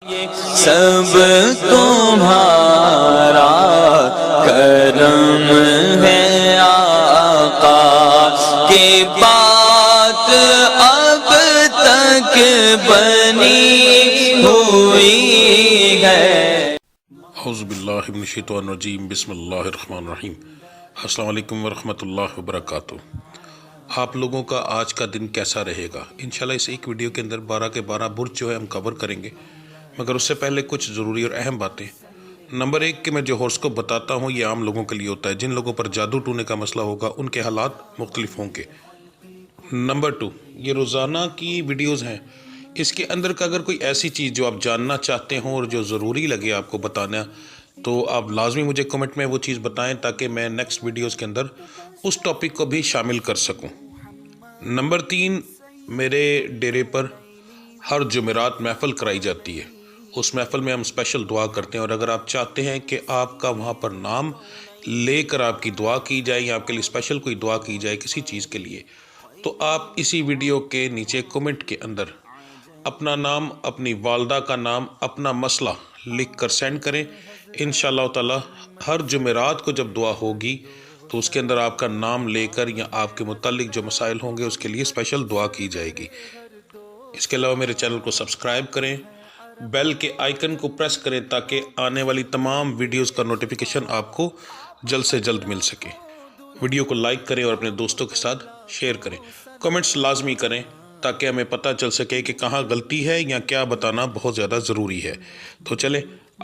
سب تمہارا کرم ہے آقا کی بات اب تک بنی ہوئی ہے۔ اعوذ باللہ من الشیطان الرجیم، بسم اللہ الرحمن الرحیم۔ السلام علیکم ورحمۃ اللہ وبرکاتہ۔ آپ لوگوں کا آج کا دن کیسا رہے گا؟ انشاءاللہ اس ایک ویڈیو کے اندر 12 کے 12 برج جو ہے ہم کور کریں گے، مگر اس سے پہلے کچھ ضروری اور اہم باتیں۔ نمبر 1 کہ میں جو ہورسکوپ بتاتا ہوں یہ عام لوگوں کے لیے ہوتا ہے، جن لوگوں پر جادو ٹونے کا مسئلہ ہوگا ان کے حالات مختلف ہوں گے۔ نمبر 2، یہ روزانہ کی ویڈیوز ہیں، اس کے اندر کا اگر کوئی ایسی چیز جو آپ جاننا چاہتے ہوں اور جو ضروری لگے آپ کو بتانا، تو آپ لازمی مجھے کمنٹ میں وہ چیز بتائیں تاکہ میں نیکسٹ ویڈیوز کے اندر اس ٹاپک کو بھی شامل کر سکوں۔ نمبر 3، میرے ڈیرے پر ہر جمعرات محفل کرائی جاتی ہے، اس محفل میں ہم اسپیشل دعا کرتے ہیں، اور اگر آپ چاہتے ہیں کہ آپ کا وہاں پر نام لے کر آپ کی دعا کی جائے یا آپ کے لیے اسپیشل کوئی دعا کی جائے کسی چیز کے لیے، تو آپ اسی ویڈیو کے نیچے کمنٹ کے اندر اپنا نام، اپنی والدہ کا نام، اپنا مسئلہ لکھ کر سینڈ کریں۔ انشاءاللہ تعالی ہر جمعرات کو جب دعا ہوگی تو اس کے اندر آپ کا نام لے کر یا آپ کے متعلق جو مسائل ہوں گے اس کے لیے اسپیشل دعا کی جائے گی۔ اس کے علاوہ میرے چینل کو سبسکرائب کریں، بیل کے آئیکن کو پریس کریں تاکہ آنے والی تمام ویڈیوز کا نوٹیفیکیشن آپ کو جلد سے جلد مل سکے۔ ویڈیو کو لائک کریں اور اپنے دوستوں کے ساتھ شیئر کریں۔ کمنٹس لازمی کریں تاکہ ہمیں پتہ چل سکے کہ کہاں غلطی ہے یا کیا بتانا بہت زیادہ ضروری ہے۔ تو چلیں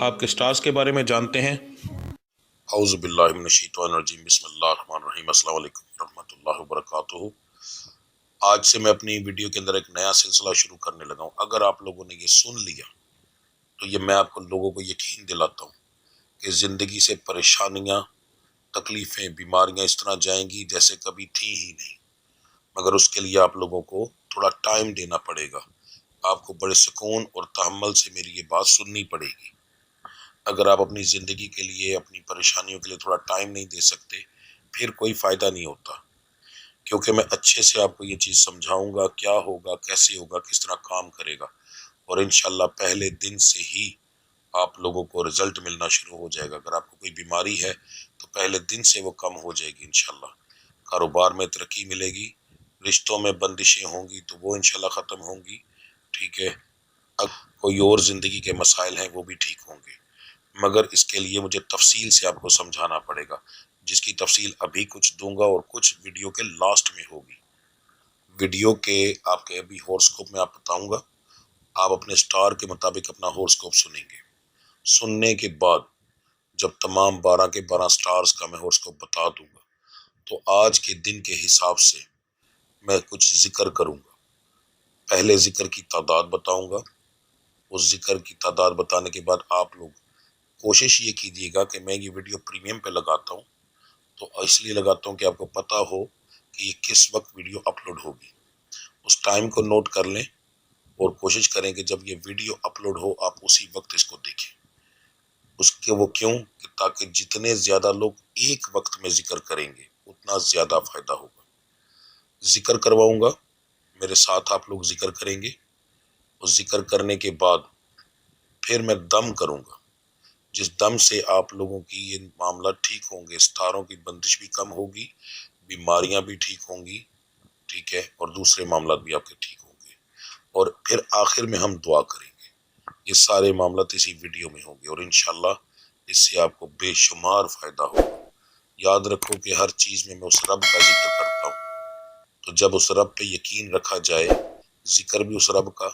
آپ کے سٹارز کے بارے میں جانتے ہیں۔ اعوذ باللہ من الشیطان الرجیم، بسم اللہ الرحمن الرحیم۔ السلام علیکم ورحمۃ اللہ وبرکاتہ۔ آج سے میں اپنی ویڈیو کے اندر ایک نیا سلسلہ شروع کرنے لگا ہوں۔ اگر آپ لوگوں نے یہ سن لیا تو یہ میں آپ لوگوں کو یقین دلاتا ہوں کہ زندگی سے پریشانیاں، تکلیفیں، بیماریاں اس طرح جائیں گی جیسے کبھی تھی ہی نہیں، مگر اس کے لیے آپ لوگوں کو تھوڑا ٹائم دینا پڑے گا۔ آپ کو بڑے سکون اور تحمل سے میری یہ بات سننی پڑے گی۔ اگر آپ اپنی زندگی کے لیے، اپنی پریشانیوں کے لیے تھوڑا ٹائم نہیں دے سکتے، پھر کوئی فائدہ نہیں ہوتا، کیونکہ میں اچھے سے آپ کو یہ چیز سمجھاؤں گا کیا ہوگا، کیسے ہوگا، کس طرح کام کرے گا، اور انشاءاللہ پہلے دن سے ہی آپ لوگوں کو رزلٹ ملنا شروع ہو جائے گا۔ اگر آپ کو کوئی بیماری ہے تو پہلے دن سے وہ کم ہو جائے گی انشاءاللہ۔ کاروبار میں ترقی ملے گی، رشتوں میں بندشیں ہوں گی تو وہ انشاءاللہ ختم ہوں گی، ٹھیک ہے۔ اب کوئی اور زندگی کے مسائل ہیں وہ بھی ٹھیک ہوں گے، مگر اس کے لیے مجھے تفصیل سے آپ کو سمجھانا پڑے گا، جس کی تفصیل ابھی کچھ دوں گا اور کچھ ویڈیو کے لاسٹ میں ہوگی۔ ویڈیو کے آپ کے ابھی ہورسکوپ میں آپ بتاؤں گا، آپ اپنے سٹار کے مطابق اپنا ہورسکوپ سنیں گے۔ سننے کے بعد جب تمام 12 کے 12 سٹارز کا میں ہورسکوپ بتا دوں گا تو آج کے دن کے حساب سے میں کچھ ذکر کروں گا۔ پہلے ذکر کی تعداد بتاؤں گا، اس ذکر کی تعداد بتانے کے بعد آپ لوگ کوشش یہ کیجیے گا کہ میں یہ ویڈیو پریمیم پہ لگاتا ہوں تو اس لیے لگاتا ہوں کہ آپ کو پتا ہو کہ یہ کس وقت ویڈیو اپلوڈ ہوگی۔ اس ٹائم کو نوٹ کر لیں اور کوشش کریں کہ جب یہ ویڈیو اپلوڈ ہو آپ اسی وقت اس کو دیکھیں۔ اس کے وہ کیوں کہ تاکہ جتنے زیادہ لوگ ایک وقت میں ذکر کریں گے اتنا زیادہ فائدہ ہوگا۔ ذکر کرواؤں گا، میرے ساتھ آپ لوگ ذکر کریں گے، اور ذکر کرنے کے بعد پھر میں دم کروں گا، جس دم سے آپ لوگوں کی یہ معاملہ ٹھیک ہوں گے، ستاروں کی بندش بھی کم ہوگی، بیماریاں بھی ٹھیک ہوں گی، ٹھیک ہے، اور دوسرے معاملات بھی آپ کے ٹھیک ہوں گے، اور پھر آخر میں ہم دعا کریں گے۔ یہ سارے معاملات اسی ویڈیو میں ہوں گے اور انشاءاللہ اس سے آپ کو بے شمار فائدہ ہوگا۔ یاد رکھو کہ ہر چیز میں اس رب کا ذکر کرتا ہوں، تو جب اس رب پہ یقین رکھا جائے، ذکر بھی اس رب کا،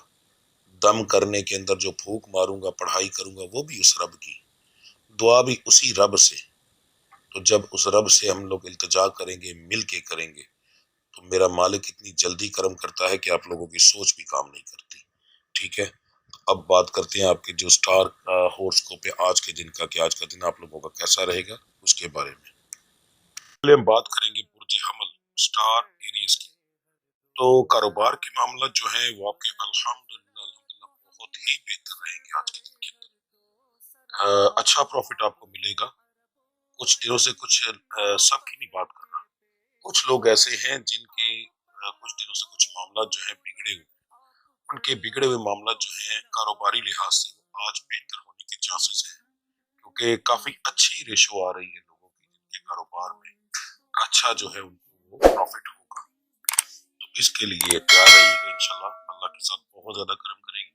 دم کرنے کے اندر جو پھونک ماروں گا، پڑھائی کروں گا، وہ بھی اس رب کی، دعا بھی اسی رب سے، تو جب اس رب سے ہم لوگ التجا کریں گے، مل کے کریں گے، تو میرا مالک اتنی جلدی کرم کرتا ہے کہ آپ لوگوں کی سوچ بھی کام نہیں کرتی، ٹھیک ہے۔ اب بات کرتے ہیں آپ کے جو سٹار ہورسکوپ ہے آج کے دن کا، کہ آج کا دن آپ لوگوں کا کیسا رہے گا اس کے بارے میں۔ پہلے ہم بات کریں گے برج حمل سٹار ایریس کی۔ تو کاروبار کے معاملات جو ہیں وہ آپ کے الحمدللہ بہت ہی بہتر رہیں گے آج کے دن کے اندر۔ اچھا پروفٹ آپ کو ملے گا۔ کچھ دنوں سے سب کی نہیں بات کر رہا، کچھ لوگ ایسے ہیں جن کے کچھ دنوں سے کچھ معاملات جو ہیں بگڑے ہوئے، ان کے بگڑے ہوئے معاملات جو ہیں کاروباری لحاظ سے آج بہتر ہونے کے چانسز ہیں، کیونکہ کافی اچھی ریشو آ رہی ہے لوگوں کی جن کے کاروبار میں اچھا جو ہے ان کو پروفٹ ہوگا۔ تو اس کے لیے تیار رہیے گا، انشاءاللہ اللہ کے ساتھ بہت زیادہ کرم کرے گی۔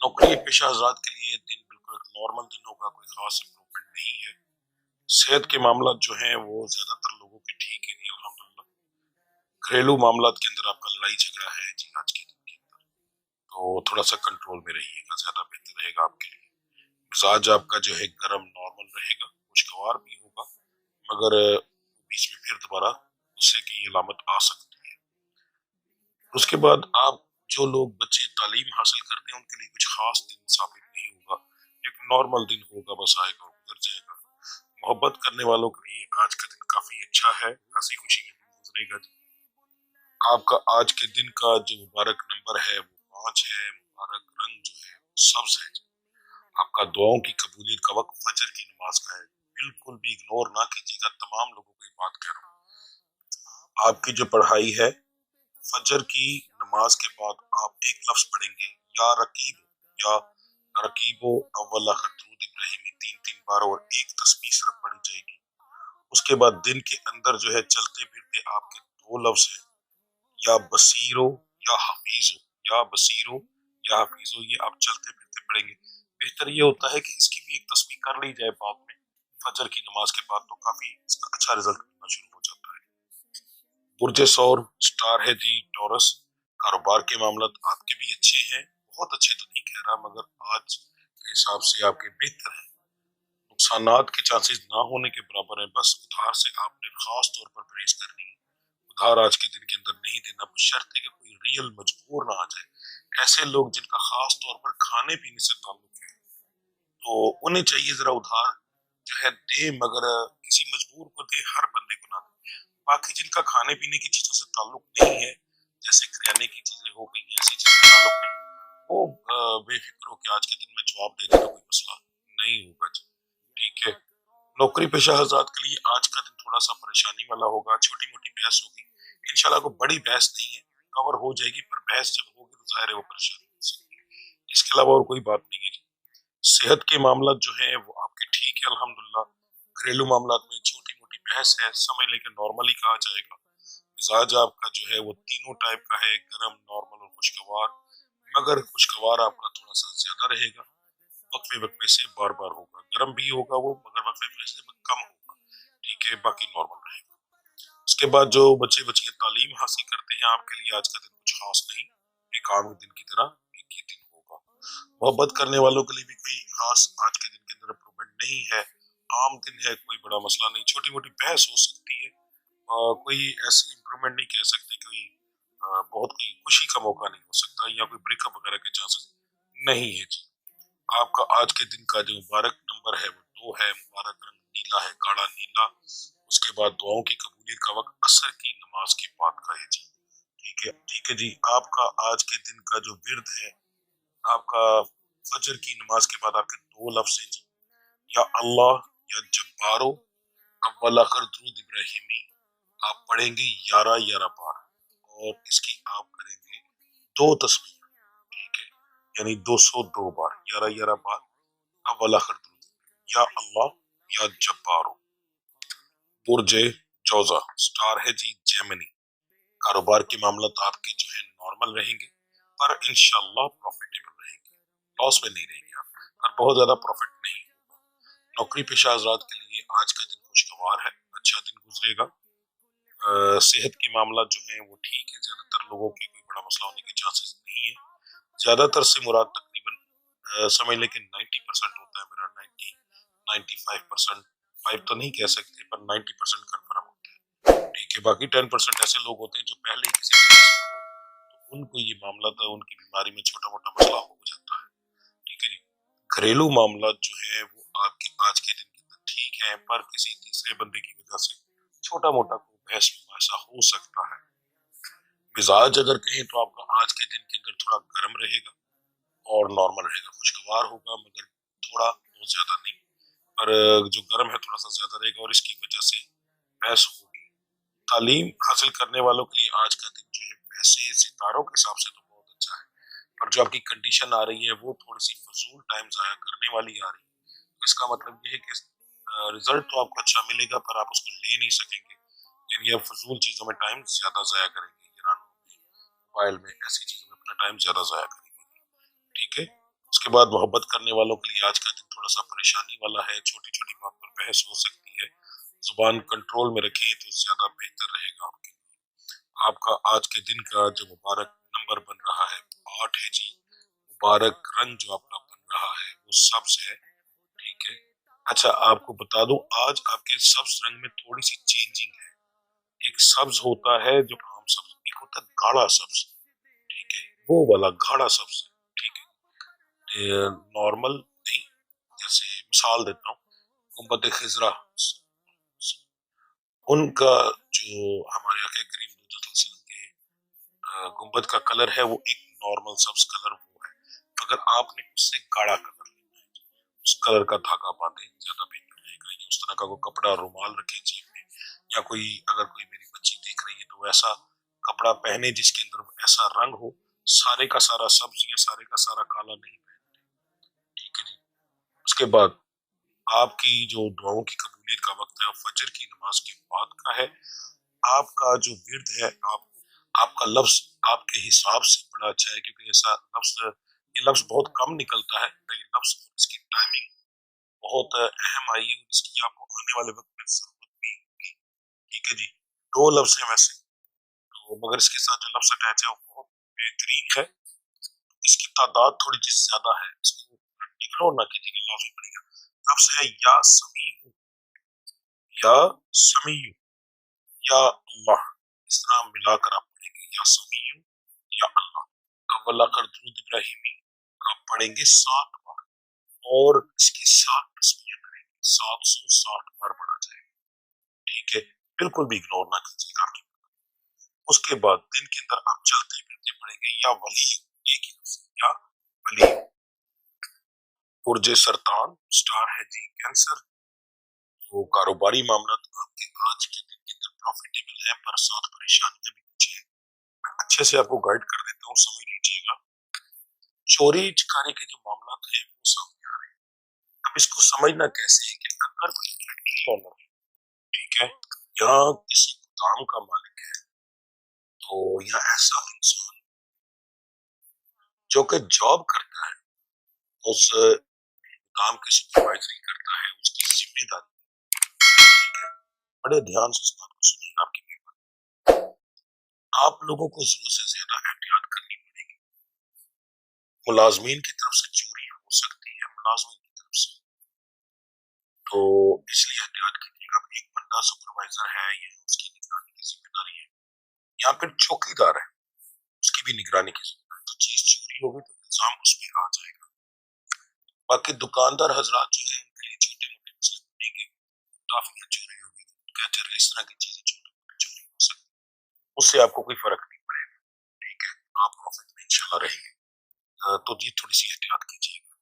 نوکری پیشہ حضرات کے لیے دن بالکل ایک نارمل دن ہوگا، کوئی خاص امپرومنٹ نہیں ہے۔ صحت کے معاملات جو ہیں وہ زیادہ تر لوگوں کے ٹھیک ہے جی الحمدللہ۔ گھریلو معاملات کے اندر آپ کا لڑائی جھگڑا ہے جی آج کے دن کے اندر، تو تھوڑا سا کنٹرول میں رہیے گا، زیادہ بہتر رہے گا آپ کے لیے۔ مزاج آپ کا جو ہے گرم نارمل رہے گا، خوشگوار بھی ہوگا، مگر بیچ میں پھر دوبارہ غصے کی علامت آ سکتی ہے۔ اس کے بعد آپ جو لوگ بچے تعلیم حاصل کرتے ہیں ان کے لیے کچھ خاص دن ثابت نہیں ہوگا، ایک نارمل دن ہوگا، بس آئے گا اور گزر جائے گا۔ محبت کرنے والوں کے لیے آج کا دن کافی اچھا ہے، ہنسی خوشی میں دن گزرے گا جی۔ آپ کا آج کے دن کا جو مبارک نمبر ہے وہ 5 ہے، مبارک رنگ جو ہے وہ سبز ہے جی۔ آپ کا دعاؤں کی قبولیت کا وقت فجر کی نماز کا ہے، بالکل بھی اگنور نہ کیجیے گا، تمام لوگوں کو یہ بات کہہ رہا ہوں۔ آپ کی جو پڑھائی ہے فجر کی نماز کے بعد آپ ایک لفظ پڑھیں گے، یا رقیب، یا رقیبو اول آخر درود ابراہیمی 3 بار، اور ایک تسبیح صرف پڑھی جائے گی۔ اس کے بعد دن کے اندر جو ہے چلتے پھرتے آپ کے 2 لفظ ہیں، یا بصیرو یا حفیظو، یا بصیرو یا حفیظو، یہ آپ چلتے پھرتے پڑھیں گے۔ بہتر یہ ہوتا ہے کہ اس کی بھی ایک تسبیح کر لی جائے بعد میں فجر کی نماز کے بعد، تو کافی اس کا اچھا رزلٹ ملنا شروع ہو جاتا ہے۔ برج سور سٹار ہے جی ٹورس، کاروبار کے معاملات آپ کے بھی اچھے ہیں، بہت اچھے تو نہیں کہہ رہا مگر آج کے حساب سے آپ کے بہتر ہیں۔ نقصانات کے چانسز نہ ہونے کے برابر ہیں، بس ادھار سے آپ نے خاص طور پر پرہیز کرنی ہے۔ ادھار آج کے دن کے اندر نہیں دینا، بشرط ہے کہ کوئی ریئل مجبور نہ آ جائے۔ ایسے لوگ جن کا خاص طور پر کھانے پینے سے تعلق ہے تو انہیں چاہیے ذرا ادھار جو ہے دے، مگر کسی مجبور کو دے، ہر بندے کو نہ دے۔ باقی جن کا کھانے پینے کی چیزوں سے تعلق نہیں ہے، جیسے کریانے کی چیزیں ہو گئی ہیں، ایسی چیزوں سے تعلق نہیں، وہ بے فکر ہو کہ آج کے دن میں جواب دے دے تو کوئی مسئلہ نہیں ہوگا جی، ٹھیک ہے۔ نوکری پیشہ حضرات کے لیے آج کا دن تھوڑا سا پریشانی والا ہوگا، چھوٹی موٹی بحث ہوگی، انشاءاللہ کوئی بڑی بحث نہیں ہے، کور ہو جائے گی، پر بحث جب ہوگی تو ظاہر ہے وہ پریشانی ہو سکتی ہے، اس کے علاوہ اور کوئی بات نہیں ہے جی۔ صحت کے معاملات جو ہیں وہ آپ کے ٹھیک ہے الحمدللہ۔ گھریلو معاملات میں چھوٹی موٹی بحث ہے، سمجھ لے کہ نارملی کہا جائے گا۔ مزاج آپ کا جو ہے وہ تینوں ٹائپ کا ہے، گرم نارمل اور خوشگوار، مگر خوشگوار آپ کا تھوڑا سا زیادہ رہے گا، وقفے وقفے سے بار بار ہوگا، گرم بھی ہوگا وہ مگر وقفے وقفے سے کم ہوگا، ٹھیک ہے، باقی نارمل رہے گا۔ اس کے بعد جو بچے بچیاں تعلیم حاصل کرتے ہیں آپ کے لیے آج کا دن کچھ خاص نہیں، ایک عام دن کی طرح ایک ہی دن ہوگا۔ محبت کرنے والوں کے لیے بھی کوئی خاص آج کے دن کے اندر امپرومنٹ نہیں ہے، عام دن ہے، کوئی بڑا مسئلہ نہیں، چھوٹی موٹی بحث ہو سکتی ہے، کوئی ایسی امپرومنٹ نہیں کہہ سکتے، کوئی بہت کوئی خوشی کا موقع نہیں ہو سکتا، یا کوئی بریک اپ وغیرہ کے چانسز نہیں ہے جی۔ آپ کا آج کے دن کا جو مبارک نمبر ہے وہ 2 ہے، مبارک رنگ نیلا ہے، گاڑا نیلا۔ اس کے بعد دعاؤں کی قبولیت کا وقت عصر کی نماز کے بعد کا ہے جی، ٹھیک ہے ٹھیک ہے جی۔ آپ کا آج کے دن کا جو ورد ہے، آپ کا فجر کی نماز کے بعد آپ کے 2 لفظ ہیں جی، یا اللہ یا جبارو اول آخر درود ابراہیمی، آپ پڑھیں گے 11 بار، اور اس کی آپ کریں گے 2 تسبیح، ٹھیک ہے، یعنی 202 بار، 11 بار اول آخر درود، یا اللہ یا جبارو۔ برج جوزا سٹار ہے جی جیمنی، کاروبار کے معاملات آپ کے جو ہے نارمل رہیں گے، پر انشاءاللہ پروفیٹیبل رہیں گے، لاس میں نہیں رہیں گے آپ، اور بہت زیادہ پروفٹ نہیں ہوگا۔ نوکری پیشہ حضرات کے لیے آج کا دن خوشگوار ہے، اچھا دن گزرے گا۔ صحت کے معاملات جو ہیں وہ ٹھیک ہے، زیادہ تر لوگوں کے کوئی بڑا مسئلہ ہونے کے چانسز نہیں ہے، زیادہ تر سے مراد تقریباً سمجھ لیں کہ 90% ہوتا ہے میرا، 95%، 5 تو نہیں کہہ سکتے پر 90% کنفرم ہوتا ہے، ٹھیک ہے۔ باقی 10% ایسے لوگ ہوتے ہیں جو پہلے ہی کسی چیز میں ہو تو ان کو یہ معاملات ان کی بیماری میں چھوٹا موٹا مسئلہ ہو جاتا ہے، ٹھیک ہے جی۔ گھریلو معاملات جو ہیں وہ آپ کے آج کے دن کے اندر ٹھیک ہیں، پر کسی تیسرے بندے کی وجہ سے چھوٹا موٹا کوئی بحث مباحثہ ہو سکتا ہے۔ مزاج اگر کہیں تو آپ کا آج کے دن کے اندر تھوڑا گرم رہے گا اور نارمل رہے گا، خوشگوار ہوگا مگر تھوڑا بہت زیادہ نہیں، پر جو گرم ہے تھوڑا سا زیادہ رہے گا، اور اس کی وجہ سے بحث ہوگی۔ تعلیم حاصل کرنے والوں کے لیے آج کا دن جو ہے ویسے ستاروں کے حساب سے تو بہت اچھا ہے، اور جو آپ کی کنڈیشن آ رہی ہے وہ تھوڑی سی فضول ٹائم ضائع کرنے والی آ رہی ہے، اس کا مطلب یہ ہے کہ رزلٹ تو آپ کو اچھا ملے گا پر آپ اس کو لے نہیں سکیں گے، یعنی آپ فضول چیزوں میں ٹائم زیادہ ضائع کریں گے، گرانوں میں، موبائل میں، ایسی چیزوں میں اپنا ٹائم زیادہ ضائع کریں گے، ٹھیک ہے۔ اس کے بعد محبت کرنے والوں کے لیے آج کا دن تھوڑا سا پریشانی والا ہے، چھوٹی چھوٹی بات پر بحث ہو سکتی ہے، زبان کنٹرول میں رکھیں تو زیادہ بہتر رہے گا آپ کے لیے۔ آپ کا آج کے دن کا جو مبارک نمبر بن رہا ہے 8 ہے جی، مبارک رنگ جو آپ کا بن رہا ہے وہ سبز ہے، ٹھیک ہے۔ اچھا آپ کو بتا دوں آج آپ کے سبز رنگ میں تھوڑی سی چینجنگ ہے، ایک سبز ہوتا ہے جو عام سبز، ایک ہوتا ہے گاڑھا سبز، ٹھیک ہے، وہ والا گاڑھا سبز، ٹھیک ہے، نارمل نہیں، جیسے مثال دیتا ہوں گنبد خضرا، ان کا جو ہمارے آقا کریم صلی اللہ علیہ وسلم کے گنبد کا کلر ہے وہ ایک نارمل سبز کلر وہ ہے، مگر آپ نے اس سے گاڑھا کلر لینا ہے، اس کلر کا دھاگا باندھیں زیادہ بہتر رہے گا، یا اس طرح کا کوئی کپڑا رومال رکھیں جیب میں، یا کوئی اگر کوئی میری بچی دیکھ رہی ہے تو ایسا کپڑا پہنے جس کے اندر ایسا رنگ ہو، سارے کا سارا سبز یا سارے کا سارا کالا نہیں پہنتے، ٹھیک ہے جی۔ اس کے بعد آپ کی جو دعاؤں کی قبولیت کا وقت ہے فجر کی نماز کے بعد کا ہے، آپ کا جو ورد ہے آپ کا لفظ آپ کے حساب سے بڑا اچھا ہے، کیونکہ ایسا لفظ یہ لفظ بہت کم نکلتا ہے، یہ لفظ اس کی ٹائمنگ بہت اہم آئی ہے، اس کی آپ کو آنے والے وقت میں ضرورت بھی ہوگی، ٹھیک ہے جی۔ 2 لفظ ہیں ویسے تو، مگر اس کے ساتھ جو لفظ اٹیچ ہے وہ بہت بہترین ہے، اس کی تعداد تھوڑی سی زیادہ ہے، اس کو اگنور نہ کیجیے گا، لازمی پڑے گا۔ لفظ ہے یا سمیع، یا سمیع، یا اللہ، اس طرح ملا کر آپ پڑھیں گے، یا سمیع یا اللہ، اول کر درود ابراہیمی آپ پڑھیں گے 7 بار، اور اس کی 7 تسبیح کریں گے، 760 بار پڑھا جائے گا، ٹھیک ہے، بالکل بھی اگنور نہ کیجیے گا۔ اس کے بعد دن کے اندر آپ چلتے پھرتے پڑھیں گے یا ولی، ایک ہی لفظ یا ولی، برج سرطان سٹار ہے جی کینسر، وہ کاروباری معاملات آپ کے آج کے دن کے اندر پروفیٹیبل ہیں، پر ساتھ پریشانیاں بھی کچھ ہیں، میں اچھے سے آپ کو گائیڈ کر دیتا ہوں، سمجھ لیجیے گا۔ چوری چکاری کے جو معاملات ہیں وہ سامنے آ رہے ہیں، اب اس کو سمجھنا کیسے ہے کہ اگر کوئی فیکٹری اونر، ٹھیک ہے، یا کسی گودام کا مالک ہے، تو یا ایسا انسان جو کہ جاب کرتا ہے، اس کام کی سپروائزری کرتا ہے، اس کی ذمہ داری، ٹھیک ہے، بڑے دھیان سے اس بات کو سنیے گا، آپ کی آپ لوگوں کو زیادہ سے زیادہ احتیاط کرنی پڑے گی، ملازمین کی طرف سے چوری ہو سکتی ہے، ملازمین کی طرف سے، تو اس لیے احتیاط کیجیے گا۔ ایک بندہ سپروائزر ہے یا اس کی نگرانی کی ذمہ داری ہے، یا پھر چوکی دار ہے اس کی بھی نگرانی کی ذمہ داری، تو چیز چوری ہوگی تو الزام اس پہ آ جائے گا۔ باقی دکاندار حضرات جو ہیں ان کے لیے چھوٹے موٹے مسئلے بنیں گے، ٹافیاں چوری ہوگی، کیچر اس طرح کی چیزیں چھوٹی موٹی چوری ہو سکتی ہیں، اس سے آپ کو کوئی فرق نہیں پڑے گا، ٹھیک ہے، آپ پروفٹ میں انشاءاللہ رہیں گے، تو یہ تھوڑی سی احتیاط کیجیے گا۔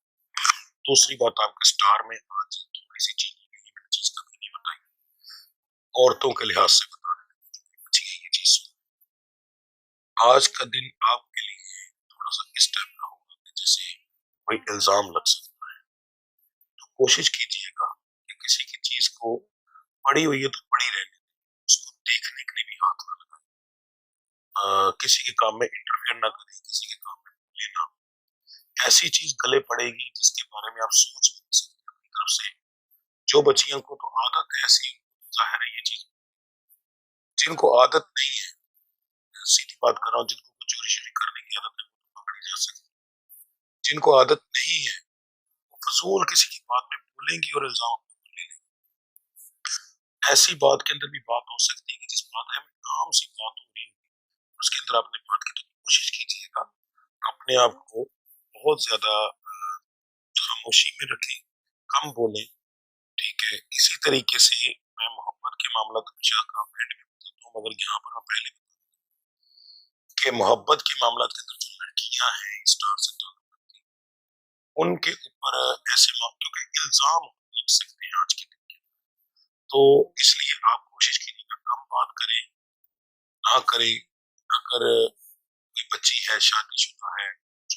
دوسری بات آپ کے سٹار میں آج تھوڑی سی چیز یہ میں نے چیز کبھی نہیں بتائی، عورتوں کے لحاظ سے بتا رہے ہیں، بچی ہے یہ چیز، آج کا دن آپ کے لیے تھوڑا سا اس ٹائپ کا ہوگا کہ جیسے کوئی الزام لگ سکتا ہے، تو کوشش کیجیے گا کہ کسی کی چیز کو پڑی ہوئی ہے تو پڑی رہنے دیں، اس کو دیکھنے کے لیے بھی ہاتھ نہ لگائیں، کسی کے کام میں انٹرفیئر نہ کریں، کسی کے کام میں بولے نہ، ایسی چیز گلے پڑے گی جس کے بارے میں آپ سوچ بھی نہیں سکتے اپنی طرف سے، جو بچیوں کو تو عادت ہے ایسی، ظاہر ہے یہ چیز، جن کو عادت نہیں ہے، سیدھی بات کر رہا ہوں، جن کو کچھ چوری شوری کرنے کی عادت ہے وہ تو پکڑی جا سکتی، جن کو عادت نہیں ہے وہ فضول کسی کی بات میں بولیں گی اور الزام اپنے اوپر لے لیں گے، ایسی بات کے اندر بھی بات ہو سکتی ہے کہ جس بات میں عام سی بات ہو رہی ہے اس کے اندر آپ نے بات کی، تو کوشش کیجیے گا اپنے آپ کو بہت زیادہ خاموشی میں رکھیں، کم بولیں، ٹھیک ہے۔ اسی طریقے سے میں محبت کے معاملات ہمیشہ کا اینڈ میں بتاتا ہوں، مگر یہاں پر میں پہلے کہ محبت کے معاملات کے اندر جو لڑکیاں ہیں اسٹار سے تعلق رکھتی ہیں، ان کے اوپر ایسے موقعوں کے الزام لگ سکتے ہیں آج کے دن کے، تو اس لیے آپ کوشش کیجیے گا کم بات کریں، نہ کریں، اگر کوئی بچی ہے شادی شدہ ہے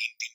3 3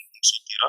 113,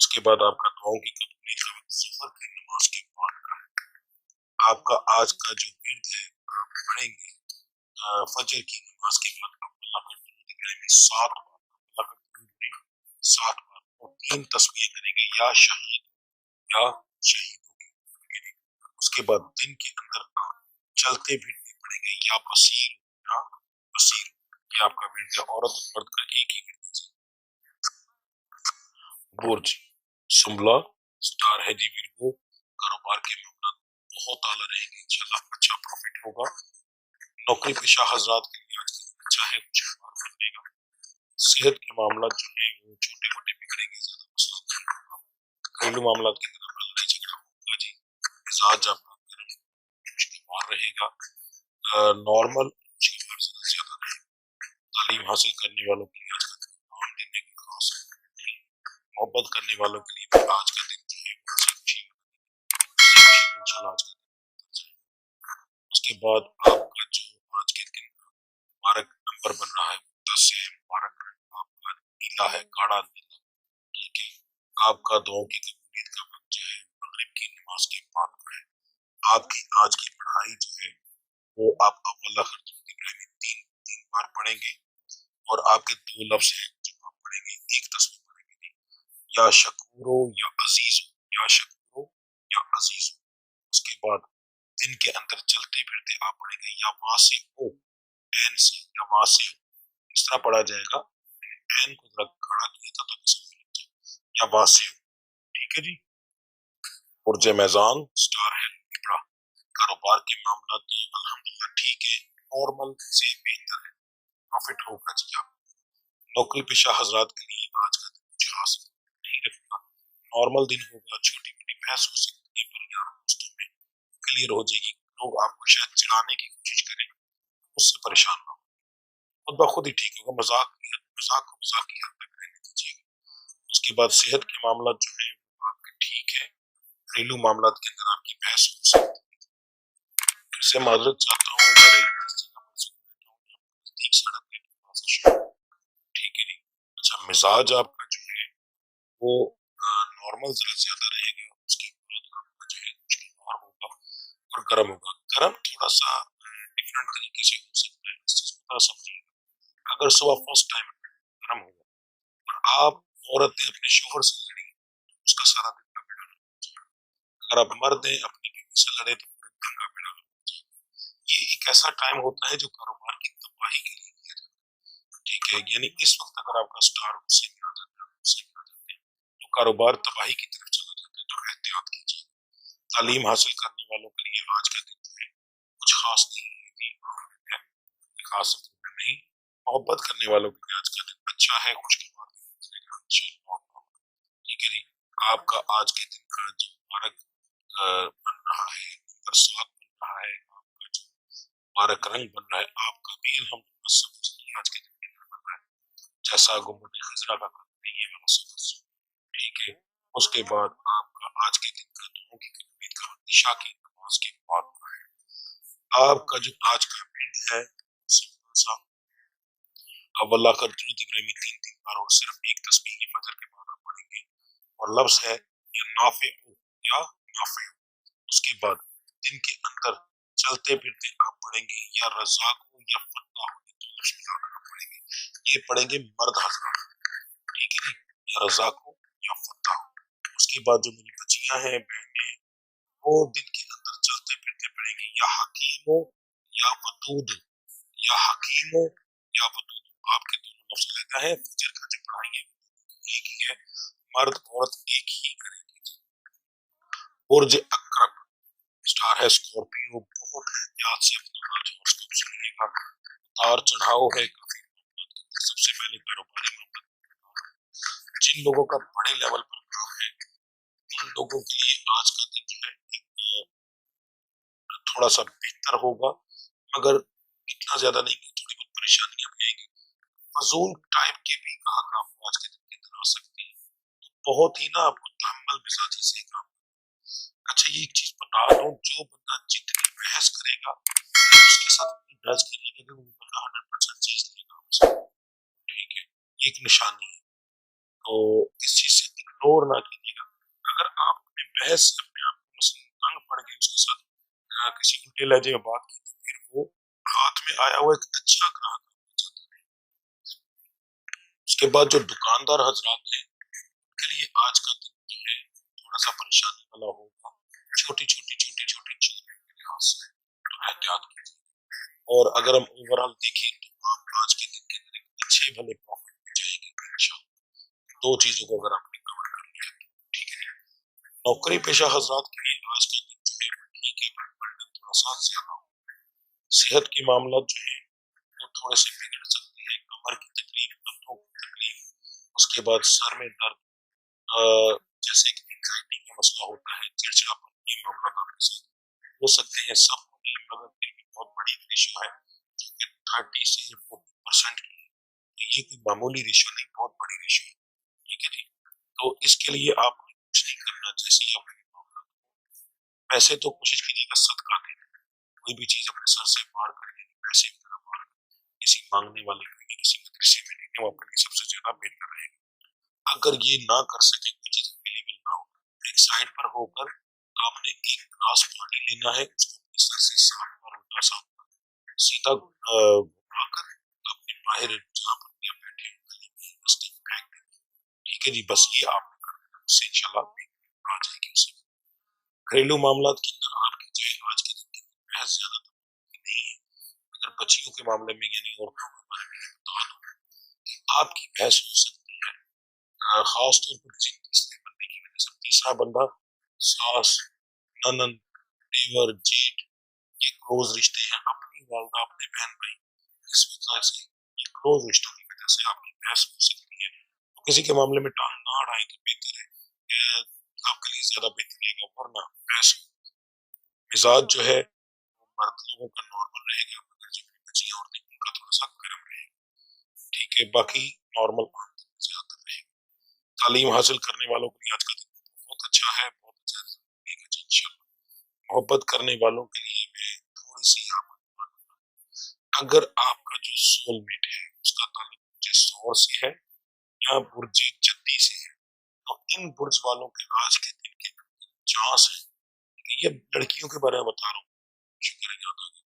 اس کے بعد آپ کا دعاؤں کی قبولیت کا وقت ظہر کی نماز کے بعد کا ہے۔ آپ کا آج کا جو ورد ہے آپ پڑھیں گے فجر کی نماز کے بعد آپ اللہ کا درود ابراہیمی 7 بار، اللہ کا درود ابراہیمی 7 بار اور 3 تسبیح کریں گے، یا شہید یا شہید ہوگی، ٹھیک ہے جی؟ اس کے بعد دن کے اندر آپ چلتے پھرتے پڑھیں گے، یا بصیر یا بصیر، یہ آپ کا ورد ہے، عورت اور مرد کا ایک ہی ورد ہے جی۔ برج سنبلا سٹار ہے جی ویرگو، کاروبار کے معاملات بہت اعلیٰ رہیں گے، انشاءاللہ اچھا پروفٹ ہوگا۔ نوکری پیشہ حضرات کے لیے آج کا دن اچھا ہے، خوشگوار بنے گا۔ صحت کے معاملات جو ہیں وہ چھوٹے موٹے بگڑیں گے، زیادہ مسئلہ نہیں ہوگا۔ گھریلو معاملات کی طرف لڑائی جھگڑا ہوگا جی۔ مزاج آپ کا گرم خوشگوار رہے گا، نارمل خوشگوار سے زیادہ رہے گا۔ تعلیم حاصل کرنے والوں کے لیے آج کا دن نام دینے کا خاص نہیں، محبت کرنے والوں کے لیے بھی آج کا دن جو ہے وہ خوشی انشاءاللہ آج کا دن اچھا ہے۔ اس کے بعد آپ کا جو آج کے دن کا مبارک نمبر بن رہا ہے 10 ہے، مبارک آپ کا نیلا ہے، گاڑا نیلا، ٹھیک ہے۔ آپ کا دعاؤں کی قبولیت کا وقت جو ہے مغرب کی نماز کے بعد کا ہے۔ آپ کی آج کی پڑھائی جو ہے وہ آپ اول آخر درود ابراہیمی 3 بار پڑھیں گے، اور آپ کے 2 لفظ ہیں جو آپ پڑھیں گے، ایک تسبیح پڑھیں گے، یا شکورو یا عزیز ہو، یا شکورو یا عزیز ہو۔ اس کے بعد دن کے اندر چلتے پھرتے آپ پڑھیں گے، یا واسع ہو، این سے، یا واسع ہو، اس طرح پڑھا جائے گا، این کو ذرا کھڑا کیا تھا تاکہ سب مل جائے، یا واسع ہو، ٹھیک ہے جی۔ برج میزان سٹار ہے لبرا، کاروبار کے معاملات الحمدللہ ٹھیک ہے، نارمل سے بہتر ہے، پروفٹ ہوگا جی آپ۔ نوکری پیشہ حضرات کے لیے آج کا دن کچھ خاص نہیں رکھنا، نارمل دن ہوگا، چھوٹی موٹی بحث ہو سکتی ہے پر یار دوستوں میں کلیئر ہو جائے گی، لوگ آپ کو شاید چڑھانے کی کوشش کریں، اس سے پریشان نہ ہو، خود بخود ہی ٹھیک ہوگا، مذاق کو مذاق کی حد تک رہنے دیجیے گا۔ اس کے بعد صحت کے معاملات جو ہیں وہ آپ کے ٹھیک ہے، گھریلو معاملات کے اندر آپ کی بحث ہو سکتی ہے، پھر سے معذرت چاہتا ہوں، میرے اس جگہ پر سے بیٹھا ہوں یا نزدیک سڑک پہ تھوڑا سا شور، ٹھیک ہے جی۔ اچھا مزاج آپ کا جو ہے وہ نارمل ذرا زیادہ رہے گا، اس کے بعد آپ کا جو ہے خوشگوار ہوگا اور گرم ہوگا، گرم تھوڑا سا ڈفرینٹ طریقے سے ہو سکتا ہے، اس چیز کو ذرا سمجھیے گا۔ اگر صبح فرسٹ ٹائم گرم ہوگا اور آپ عورت نے اپنے شوہر سے لڑی تو اس کا سارا دن کا بیڑا غرق ہو جائے گا، اگر آپ مرد ہیں اپنی بیوی سے لڑے تو پورے دن کا بیڑا غرق ہو جائے گا۔ یہ ایک ایسا ٹائم ہوتا ہے جو کاروبار کی تباہی کے لیے دیا جاتا ہے، ٹھیک ہے، یعنی اس وقت اگر آپ کا سٹار غصے میں آ جاتا ہے، غصے میں آ جاتے ہیں تو کاروبار تباہی کی طرف چلا جاتا ہے، تو احتیاط کیجیے۔ تعلیم حاصل کرنے والوں کے لیے آج کا دن جو ہے کچھ خاص نہیں ہے، ہے خاص نہیں، محبت کرنے والوں کے لیے آج کا دن اچھا ہے، خوشگوار دن گزرے گا انشاءاللہ، ٹھیک ہے جی۔ آپ کا آج کے دن کا جو مبارک بن رہا ہے نمبر 7 بن رہا ہے، آپ کا جو مبارک رنگ بن رہا ہے، آپ کا بھی الحمدللہ سب آج کے دن کے اندر بن رہا ہے، جیسا گنبد خضرا کا کرتے ہیں والا سفر، ٹھیک ہے۔ اس کے بعد آپ کا آج کے دن کا دعاؤں کی قبولیت کا وقت عشاء کی نماز کے بعد کا ہے۔ آپ کا جو آج کا ورد ہے سمپل سا، اول آخر درود ابراہیمی 3 بار اور صرف ایک تسبیح کی فجر کے بعد آپ پڑھیں گے، اور لفظ ہے یا نافع ہو یا نافع ہو۔ اس کے بعد دن کے اندر چلتے پھرتے آپ پڑھیں گے، یا رزاق ہو یا فتح ہو، یہ 2 لفظ ملا کر آپ پڑھیں گے، یہ پڑھیں گے مرد حضرات، ٹھیک ہے جی، یا رزاق ہو یا فتح ہو۔ اس کے بعد جو میری بچیاں ہیں بہنیں ہیں وہ دن کے اندر چلتے پھرتے پڑھیں گے، یا حکیم ہو یا ودود، یا حکیم ہو یا ودود، آپ کے دونوں لفظ لیتا ہے، فجر کا جو پڑھائی ہے ایک ہی ہے، مرد عورت ایک ہی کریں گے۔ برج اکرم سٹار ہے اسکارپیو، بہت احتیاط سے اپنا آج ہورسکوپ سنیے گا، اتار چڑھاؤ ہے کافی معاملات کے اندر۔ سب سے پہلے کاروباری معاملات، جن لوگوں کا بڑے لیول پر کام ہے ان لوگوں کے لیے آج کا دن جو ہے ایک تھوڑا سا بہتر ہوگا، مگر اتنا زیادہ نہیں کہ تھوڑی بہت پریشانیاں بھی آئیں گی، فضول ٹائپ کے بھی گاہک آپ کو آج کے دن کے اندر آ سکتے ہیں، تو بہت ہی نا آپ کو تحمل مزاجی سے کام۔ اچھا یہ ایک چیز بتا دوں، جو بندہ جتنی بحث کرے گا اس کے ساتھ اتنی بحث کرے گا کہ وہ بندہ 100% چیز لے گا آپ سے، ٹھیک ہے، یہ ایک نشانی ہے، تو اس چیز سے اگنور نہ کیجیے گا. اگر آپ نے بحث اپنے آپ کو مثلا تنگ پڑ گئی اس کے ساتھ کسی الٹے لہجے میں بات کی تو پھر وہ ہاتھ میں آیا ہوا ایک اچھا گراہک ہونا چاہتا ہے. اس کے بعد جو دکاندار حضرات ہیں ان کے لیے آج کا دن جو ہے تھوڑا سا پریشانی والا ہوگا. چھوٹی چھوٹی چیزوں کے لحاظ سے تو احتیاط کیجیے. اور اگر ہم اوور آل دیکھیں تو آپ آج کے دن کے اندر ایک اچھے بھلے پروفٹ میں جائیں گے انشاءاللہ. دو چیزوں کو اگر آپ نے کور کر لیا تو ٹھیک ہے. نوکری پیشہ حضرات کے لیے آج کا دن جو ہے وہ ٹھیک ہے پر برڈن تھوڑا سا زیادہ ہو. صحت کے معاملات جو ہیں وہ تھوڑے سے بگڑ سکتے ہیں. کمر کی تکلیف, کندھوں کی تکلیف, اس کے بعد سر میں درد, جیسے کہ انزائٹی کا مسئلہ ہوتا ہے, چڑچڑاپن, یہ معاملات آپ کے ساتھ ہو سکتے ہیں. سب کو نہیں مگر پھر بھی بہت بڑی ریشو ہے جو کہ 30 سے 40% کی ہے. تو یہ کوئی معمولی ریشو نہیں, بہت بڑی ریشو ہے. ٹھیک ہے جی. تو اس کے لیے آپ کو کچھ نہیں کرنا. جیسے ہی آپ کے معاملات پیسے تو کوشش کیجیے گا صدقہ دیں. کوئی بھی چیز اپنے سر سے پار کر کے پیسے کی طرح پار کسی مانگنے والے کو یا کسی مدرسے میں دینے وہ اپنے لیے سب سے زیادہ بہتر رہے گا. اگر یہ نہ کر سکے, کوئی چیز اویلیبل نہ ہو, ایک سائڈ پر ہو کر آپ نے ایک گلاس پانی لینا ہے, اس کو اپنے سر سے 7 بار الٹا 7 بار سیدھا گھما کر اپنے باہر جہاں پر بھی آپ بیٹھے ہیں رستے میں پھینک دیں. ٹھیک ہے جی. بس یہ آپ نے کرنا ہے, اس سے انشاءاللہ آ جائے گی. اسے گھریلو معاملات کے اندر آپ کی جو ہے آج کے دن کے اندر بحث زیادہ نہیں ہے. اگر بچیوں کے معاملے میں یعنی عورتوں کے بارے میں بتا دوں کہ آپ کی بحث ہو سکتی ہے خاص طور پر کسی تیسرے بندے کی وجہ سے. تیسرا بندہ ساس, ننند, دیور, جیٹ, یہ کلوز رشتے ہیں. اپنی والدہ, اپنے بہن بھائی, اس وجہ سے یہ کلوز رشتوں کی وجہ سے آپ کی بحث ہو سکتی ہے. تو کسی کے معاملے میں ٹانگ نہ اڑائیں تو بہتر ہے, آپ کے لیے زیادہ بہتر رہے گا. ورنہ بحث مزاج جو ہے وہ مرد لوگوں کا نارمل رہے گا, مگر جو بچی عورتیں ان کا تھوڑا سا گرم رہے گا. ٹھیک ہے. باقی نارمل زیادہ رہے گا. تعلیم حاصل کرنے والوں کے لیے آج کا دن بہت اچھا ہے, بہت اچھا ہے انشاءاللہ. محبت کرنے والوں کے لیے میں تھوڑی سی اگر آپ کا جو سول میٹ ہے اس کا تعلق برج سور سے ہے یا برج جدی سے ہے تو ان برج والوں کے آج کے دن کے چانس ہے. یہ لڑکیوں کے بارے میں بتا رہا ہوں, شکر ہے یاد آ گیا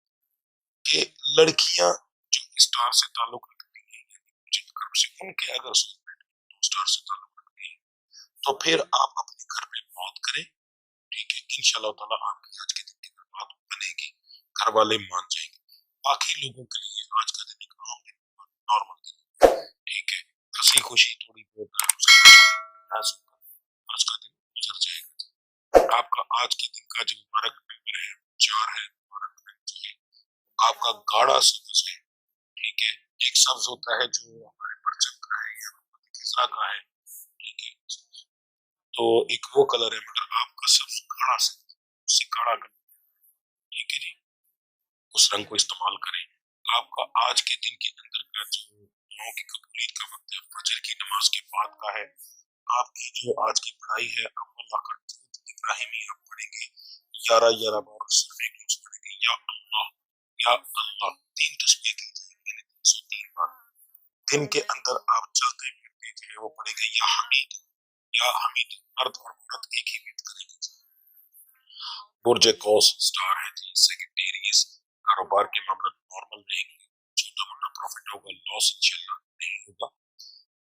کہ لڑکیاں جو اسٹار سے تعلق رکھتی ہیں جن گھر سے ان کے اگر سول میٹ اسٹار سے تعلق رکھتی ہیں تو پھر آپ اپنے گھر پہ بات کریں. ٹھیک ہے. انشاءاللہ تعالیٰ آپ کی آج کے دن کی بات بنے گی, گھر والے مان جائیں گے. باقی لوگوں کے لیے آج کا دن ایک عام دن, نارمل دن. ٹھیک ہے. ہنسی خوشی تھوڑی بہت آج کا دن گزر جائے گا. آپ کا آج کے دن کا جو مبارک نمبر ہے 4 ہے. مبارک نمبر ہے آپ کا گاڑا سبز ہے. ٹھیک ہے. ایک سبز ہوتا ہے جو ہمارے پرچم کا ہے یا کسرا کا ہے. ٹھیک ہے. تو ایک وہ کلر ہے مگر آپ کا سبز گاڑا سبز, اس سے گاڑا کلر. ٹھیک ہے جی. اس رنگ کو استعمال کریں. آپ کا آج کے دن کے اندر کا جو دعاؤں کی قبولیت کا وقت ہے فجر کی نماز کے بعد کا ہے. آپ کی جو آج کی پڑھائی ہے اللہ کا درود ابراہیمی آپ پڑھیں گے 11 بار. سرنے کی اس پڑھیں گے یا اللہ یا اللہ 3 تسبیح کی جائیں گے یعنی 303 بار. دن کے اندر آپ چلتے پھرتے جو ہے وہ پڑھیں گے یا حمید یا حمید. مرد اور عورت ایک ہی وقت کریں گے. برج کوس سٹار ہے جی. سیکرٹیریس کاروبار کے معاملات نارمل رہیں گے. چھوٹا موٹا پروفٹ ہوگا, لاس انشاءاللہ نہیں ہوگا.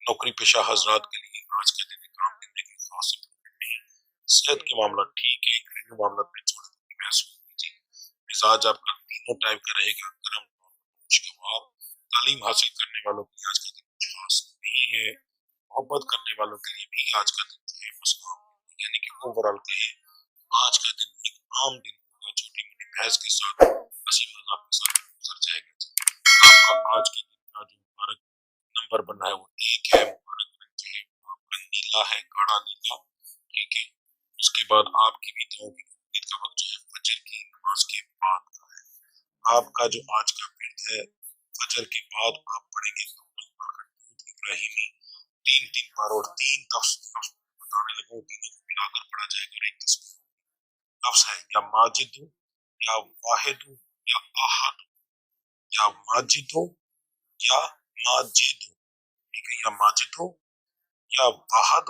نوکری پیشہ حضرات کے لیے آج کے دن کام کرنے کی خاص نہیں. صحت کے معاملات ٹھیک ہے. گھریلو معاملات میں تھوڑی تھوڑی بحث ہوگی جی. مزاج آپ کا تینوں ٹائپ کا رہے گا, گرم خوشگوار. تعلیم حاصل کرنے والوں کے لیے آج کا دن کچھ خاص نہیں ہے. محبت کرنے والوں کے لیے بھی آج کا دن جو ہے بس یعنی کہ اوور آل کہیں آج کا دن ایک عام دن ہوگا. چھوٹی موٹی بحث کے ساتھ ہنسی مذاق کے ساتھ گزر جائے گا. آپ کا آج کے دن کا جو مبارک نمبر بنا ہے وہ 1 ہے. مبارک رنگ جو ہے آپ کا نیلا ہے, گاڑا نیلا. ٹھیک ہے. اس کے بعد آپ کی بھی دعاؤں کی قبولیت کا وقت جو ہے فجر کی نماز کے بعد کا ہے. آپ کا جو آج کا ورد ہے فجر کے بعد آپ پڑھیں گے ابراہیمی 3 بار اور 3 لفظ بتانے لگوں. تینوں کو ملا کر پڑھا جائے گا اور ایک تصویر لفظ ہے یا ماجد یا واحد یا احد یا ماجد یا ماجد. ٹھیک ہے. یا ماجد یا واحد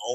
9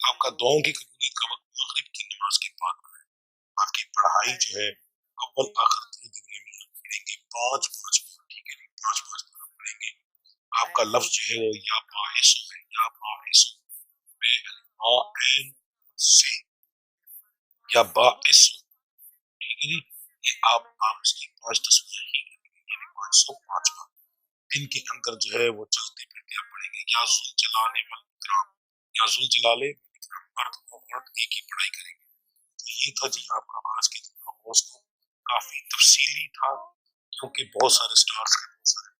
آپ کا دعاؤں کی قبولیت کا وقت مغرب کی نماز کے بعد کا ہے۔ آپ کی پڑھائی جو ہے اول آخر 2 دن میں آپ پڑھیں گے 5 5 بار، ٹھیک ہے جی، 5 5 بار آپ پڑھیں گے۔ آپ کا لفظ جو ہے وہ یا باعث ہے، یا باعث بے با عین سے، یا باعث، ٹھیک ہے جی، یہ آپ اس کی 5 تصویر ہی کریں گے، یعنی 505 بار دن کے اندر جو ہے وہ چلتے پھرتے آپ پڑھیں گے۔ یا ذو جلال والاکرام، یا ذو جلال والاکرام، مرد اور عورت ایک ہی پڑھائی کریں گے۔ تو یہ تھا جی آپ کا آج کے دن کا ہوراسکوپ، کافی تفصیلی تھا کیونکہ بہت سارے سٹارز کے بہت سارے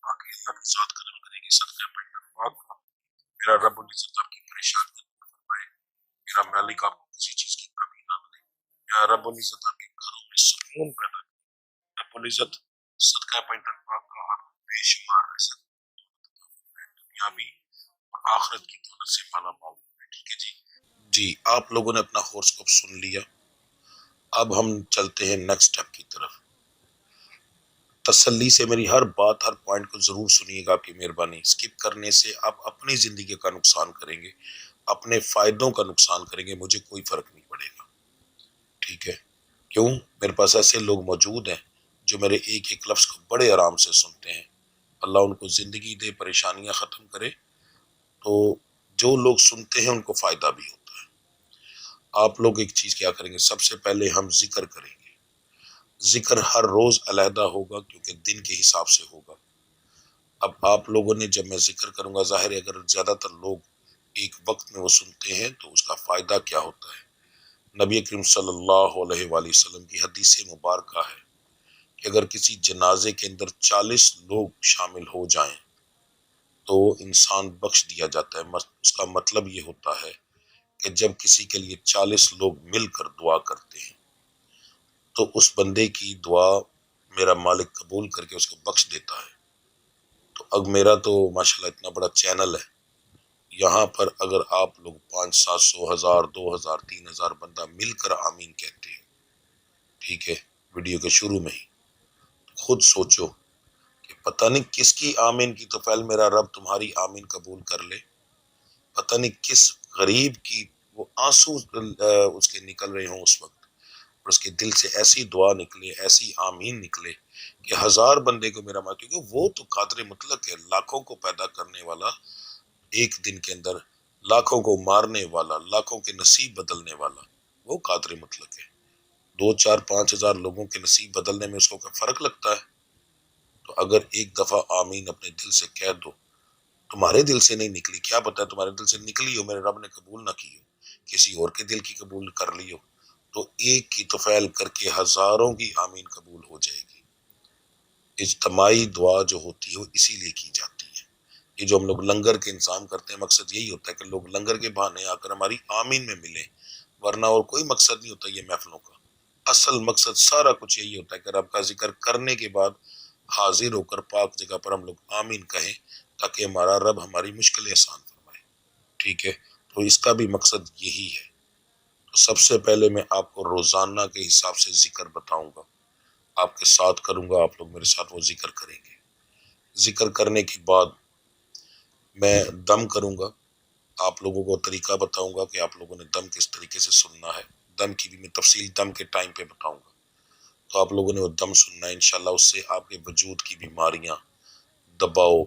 باقی اللہ کی ذات کرم کرے گی، صدقہ پیغمبر پاک کا۔ میرا رب العزت آپ کی پریشانی دور فرمائے، میرا مالک آپ کو کسی چیز کی کمی نہ دے، میرا رب العزت آپ کے گھروں میں سکون پیدا کرے، رب العزت صدقہ پیغمبر پاک کا آپ کو بے شمار رزق دنیا بھی اور آخرت کی دولت سے مالا مال کرے، ٹھیک ہے جی۔ جی آپ لوگوں نے اپنا ہوراسکوپ سن لیا، اب ہم چلتے ہیں نیکسٹ اسٹیپ کی طرف۔ تسلی سے میری ہر بات، ہر پوائنٹ کو ضرور سنیے گا، آپ کی مہربانی۔ اسکپ کرنے سے آپ اپنی زندگی کا نقصان کریں گے، اپنے فائدوں کا نقصان کریں گے، مجھے کوئی فرق نہیں پڑے گا، ٹھیک ہے؟ کیوں؟ میرے پاس ایسے لوگ موجود ہیں جو میرے ایک ایک لفظ کو بڑے آرام سے سنتے ہیں۔ اللہ ان کو زندگی دے، پریشانیاں ختم کرے۔ تو جو لوگ سنتے ہیں ان کو فائدہ بھی ہوتا ہے۔ آپ لوگ ایک چیز کیا کریں گے، سب سے پہلے ہم ذکر کریں گے۔ ذکر ہر روز علیحدہ ہوگا کیونکہ دن کے حساب سے ہوگا۔ اب آپ لوگوں نے، جب میں ذکر کروں گا، ظاہر ہے اگر زیادہ تر لوگ ایک وقت میں وہ سنتے ہیں تو اس کا فائدہ کیا ہوتا ہے۔ نبی کریم صلی اللہ علیہ وآلہ وسلم کی حدیث مبارکہ ہے کہ اگر کسی جنازے کے اندر 40 لوگ شامل ہو جائیں تو انسان بخش دیا جاتا ہے۔ اس کا مطلب یہ ہوتا ہے کہ جب کسی کے لیے 40 لوگ مل کر دعا کرتے ہیں تو اس بندے کی دعا میرا مالک قبول کر کے اس کو بخش دیتا ہے۔ تو اب میرا تو ماشاءاللہ اتنا بڑا چینل ہے، یہاں پر اگر آپ لوگ 500 700 1000 2000 3000 بندہ مل کر آمین کہتے ہیں، ٹھیک ہے، ویڈیو کے شروع میں ہی، خود سوچو کہ پتہ نہیں کس کی آمین کی توفیل میرا رب تمہاری آمین قبول کر لے، پتہ نہیں کس غریب کی وہ آنسو اس کے نکل رہے ہوں اس وقت، اور اس کے دل سے ایسی دعا نکلے، ایسی آمین نکلے کہ 1000 بندے کو میرا ماں، کیونکہ وہ تو قادر مطلق ہے، لاکھوں کو پیدا کرنے والا، ایک دن کے اندر لاکھوں کو مارنے والا، لاکھوں کے نصیب بدلنے والا، وہ قادر مطلق ہے۔ 2 4 5 ہزار لوگوں کے نصیب بدلنے میں اس کو کوئی فرق لگتا ہے؟ تو اگر ایک دفعہ آمین اپنے دل سے کہہ دو، تمہارے دل سے نہیں نکلی، کیا پتہ ہے تمہارے دل سے نکلی ہو، میرے رب نے قبول نہ کی ہو، کسی اور کے دل کی قبول کر لی ہو، تو ایک کی توفیل کر کے ہزاروں کی آمین قبول ہو جائے گی۔ اجتماعی دعا جو ہوتی ہے اسی لیے کی جاتی ہے۔ یہ جو ہم لوگ لنگر کے انتظام کرتے ہیں، مقصد یہی ہوتا ہے کہ لوگ لنگر کے بہانے آ کر ہماری آمین میں ملیں، ورنہ اور کوئی مقصد نہیں ہوتا یہ محفلوں کا۔ اصل مقصد سارا کچھ یہی ہوتا ہے کہ رب کا ذکر کرنے کے بعد حاضر ہو کر پاک جگہ پر ہم لوگ آمین کہیں تاکہ ہمارا رب ہماری مشکلیں آسان فرمائے، ٹھیک ہے؟ تو اس کا بھی مقصد یہی ہے۔ تو سب سے پہلے میں آپ کو روزانہ کے حساب سے ذکر بتاؤں گا، آپ کے ساتھ کروں گا، آپ لوگ میرے ساتھ وہ ذکر کریں گے۔ ذکر کرنے کے بعد میں دم کروں گا، آپ لوگوں کو طریقہ بتاؤں گا کہ آپ لوگوں نے دم کس طریقے سے سننا ہے، دم کی بھی میں تفصیل دم کے ٹائم پہ بتاؤں گا، تو آپ لوگوں نے وہ دم سننا ہے انشاءاللہ۔ اس سے آپ کے وجود کی بیماریاں، دباؤ،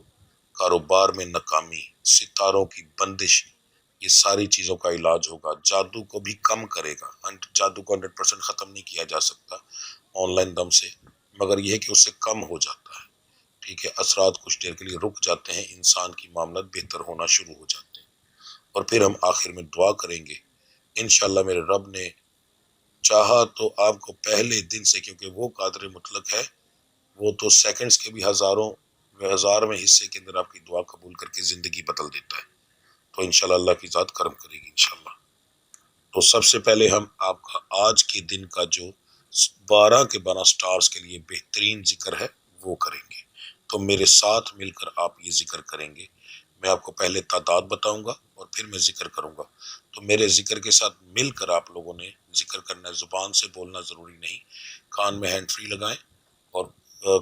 کاروبار میں ناکامی، ستاروں کی بندش، یہ ساری چیزوں کا علاج ہوگا۔ جادو کو بھی کم کرے گا، جادو کو 100% ختم نہیں کیا جا سکتا آن لائن دم سے، مگر یہ ہے کہ اس سے کم ہو جاتا ہے، ٹھیک ہے؟ اثرات کچھ دیر کے لیے رک جاتے ہیں، انسان کی معاملات بہتر ہونا شروع ہو جاتے ہیں، اور پھر ہم آخر میں دعا کریں گے انشاءاللہ۔ میرے رب نے چاہا تو آپ کو پہلے دن سے، کیونکہ وہ قادر مطلق ہے، وہ تو سیکنڈز کے بھی ہزار میں حصے کے اندر آپ کی دعا قبول کر کے زندگی بدل دیتا ہے، تو انشاءاللہ اللہ کی ذات کرم کرے گی انشاءاللہ۔ تو سب سے پہلے ہم آپ کا آج کے دن کا جو 12 کے 12 سٹارز کے لیے بہترین ذکر ہے وہ کریں گے، تو میرے ساتھ مل کر آپ یہ ذکر کریں گے۔ میں آپ کو پہلے تعداد بتاؤں گا اور پھر میں ذکر کروں گا، تو میرے ذکر کے ساتھ مل کر آپ لوگوں نے ذکر کرنا ہے، زبان سے بولنا ضروری نہیں، کان میں ہینڈ فری لگائیں، اور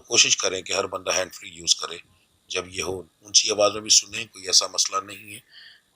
کوشش کریں کہ ہر بندہ ہینڈ فری یوز کرے، جب یہ ہو اونچی آواز میں بھی سنیں، کوئی ایسا مسئلہ نہیں ہے،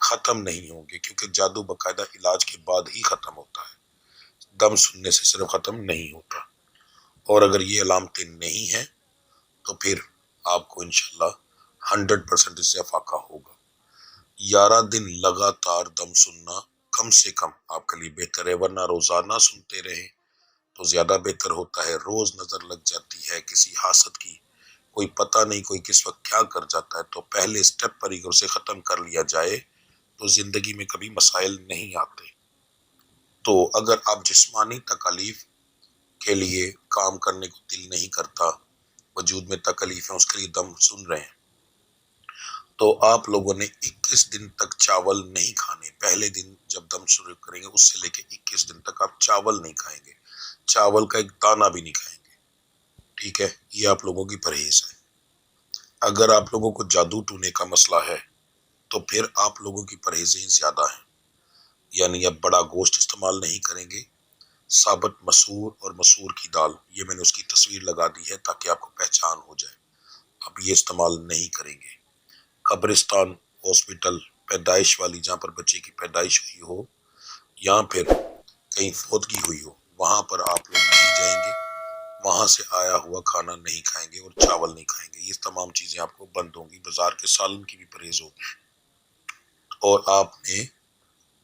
ختم نہیں ہوں گے، کیونکہ جادو باقاعدہ علاج کے بعد ہی ختم ہوتا ہے، دم سننے سے صرف ختم نہیں ہوتا۔ اور اگر یہ علامتیں نہیں ہیں تو پھر آپ کو انشاءاللہ 100% اس سے افاقہ ہوگا۔ 11 دن لگاتار دم سننا کم سے کم آپ کے لیے بہتر ہے، ورنہ روزانہ سنتے رہیں تو زیادہ بہتر ہوتا ہے۔ روز نظر لگ جاتی ہے کسی حاسد کی، کوئی پتہ نہیں کوئی کس وقت کیا کر جاتا ہے، تو پہلے سٹیپ پر ہی اسے ختم کر لیا جائے تو زندگی میں کبھی مسائل نہیں آتے۔ تو اگر آپ جسمانی تکالیف کے لیے کام کرنے کو دل نہیں کرتا، وجود میں تکلیف ہے، اس کے لیے دم سن رہے ہیں، تو آپ لوگوں نے 21 دن تک چاول نہیں کھانے۔ پہلے دن جب دم شروع کریں گے اس سے لے کے 21 دن تک آپ چاول نہیں کھائیں گے، چاول کا ایک دانہ بھی نہیں کھائیں گے، ٹھیک ہے؟ یہ آپ لوگوں کی پرہیز ہے۔ اگر آپ لوگوں کو جادو ٹونے کا مسئلہ ہے تو پھر آپ لوگوں کی پرہیزیں زیادہ ہیں، یعنی اب بڑا گوشت استعمال نہیں کریں گے، ثابت مسور اور مسور کی دال، یہ میں نے اس کی تصویر لگا دی ہے تاکہ آپ کو پہچان ہو جائے، اب یہ استعمال نہیں کریں گے۔ قبرستان، ہاسپٹل، پیدائش والی جہاں پر بچے کی پیدائش ہوئی ہو یا پھر کہیں فوتگی ہوئی ہو، وہاں پر آپ لوگ نہیں جائیں گے، وہاں سے آیا ہوا کھانا نہیں کھائیں گے اور چاول نہیں کھائیں گے، یہ تمام چیزیں آپ کو بند ہوں گی۔ بازار کے سالن کی بھی پرہیز ہوگی، اور آپ نے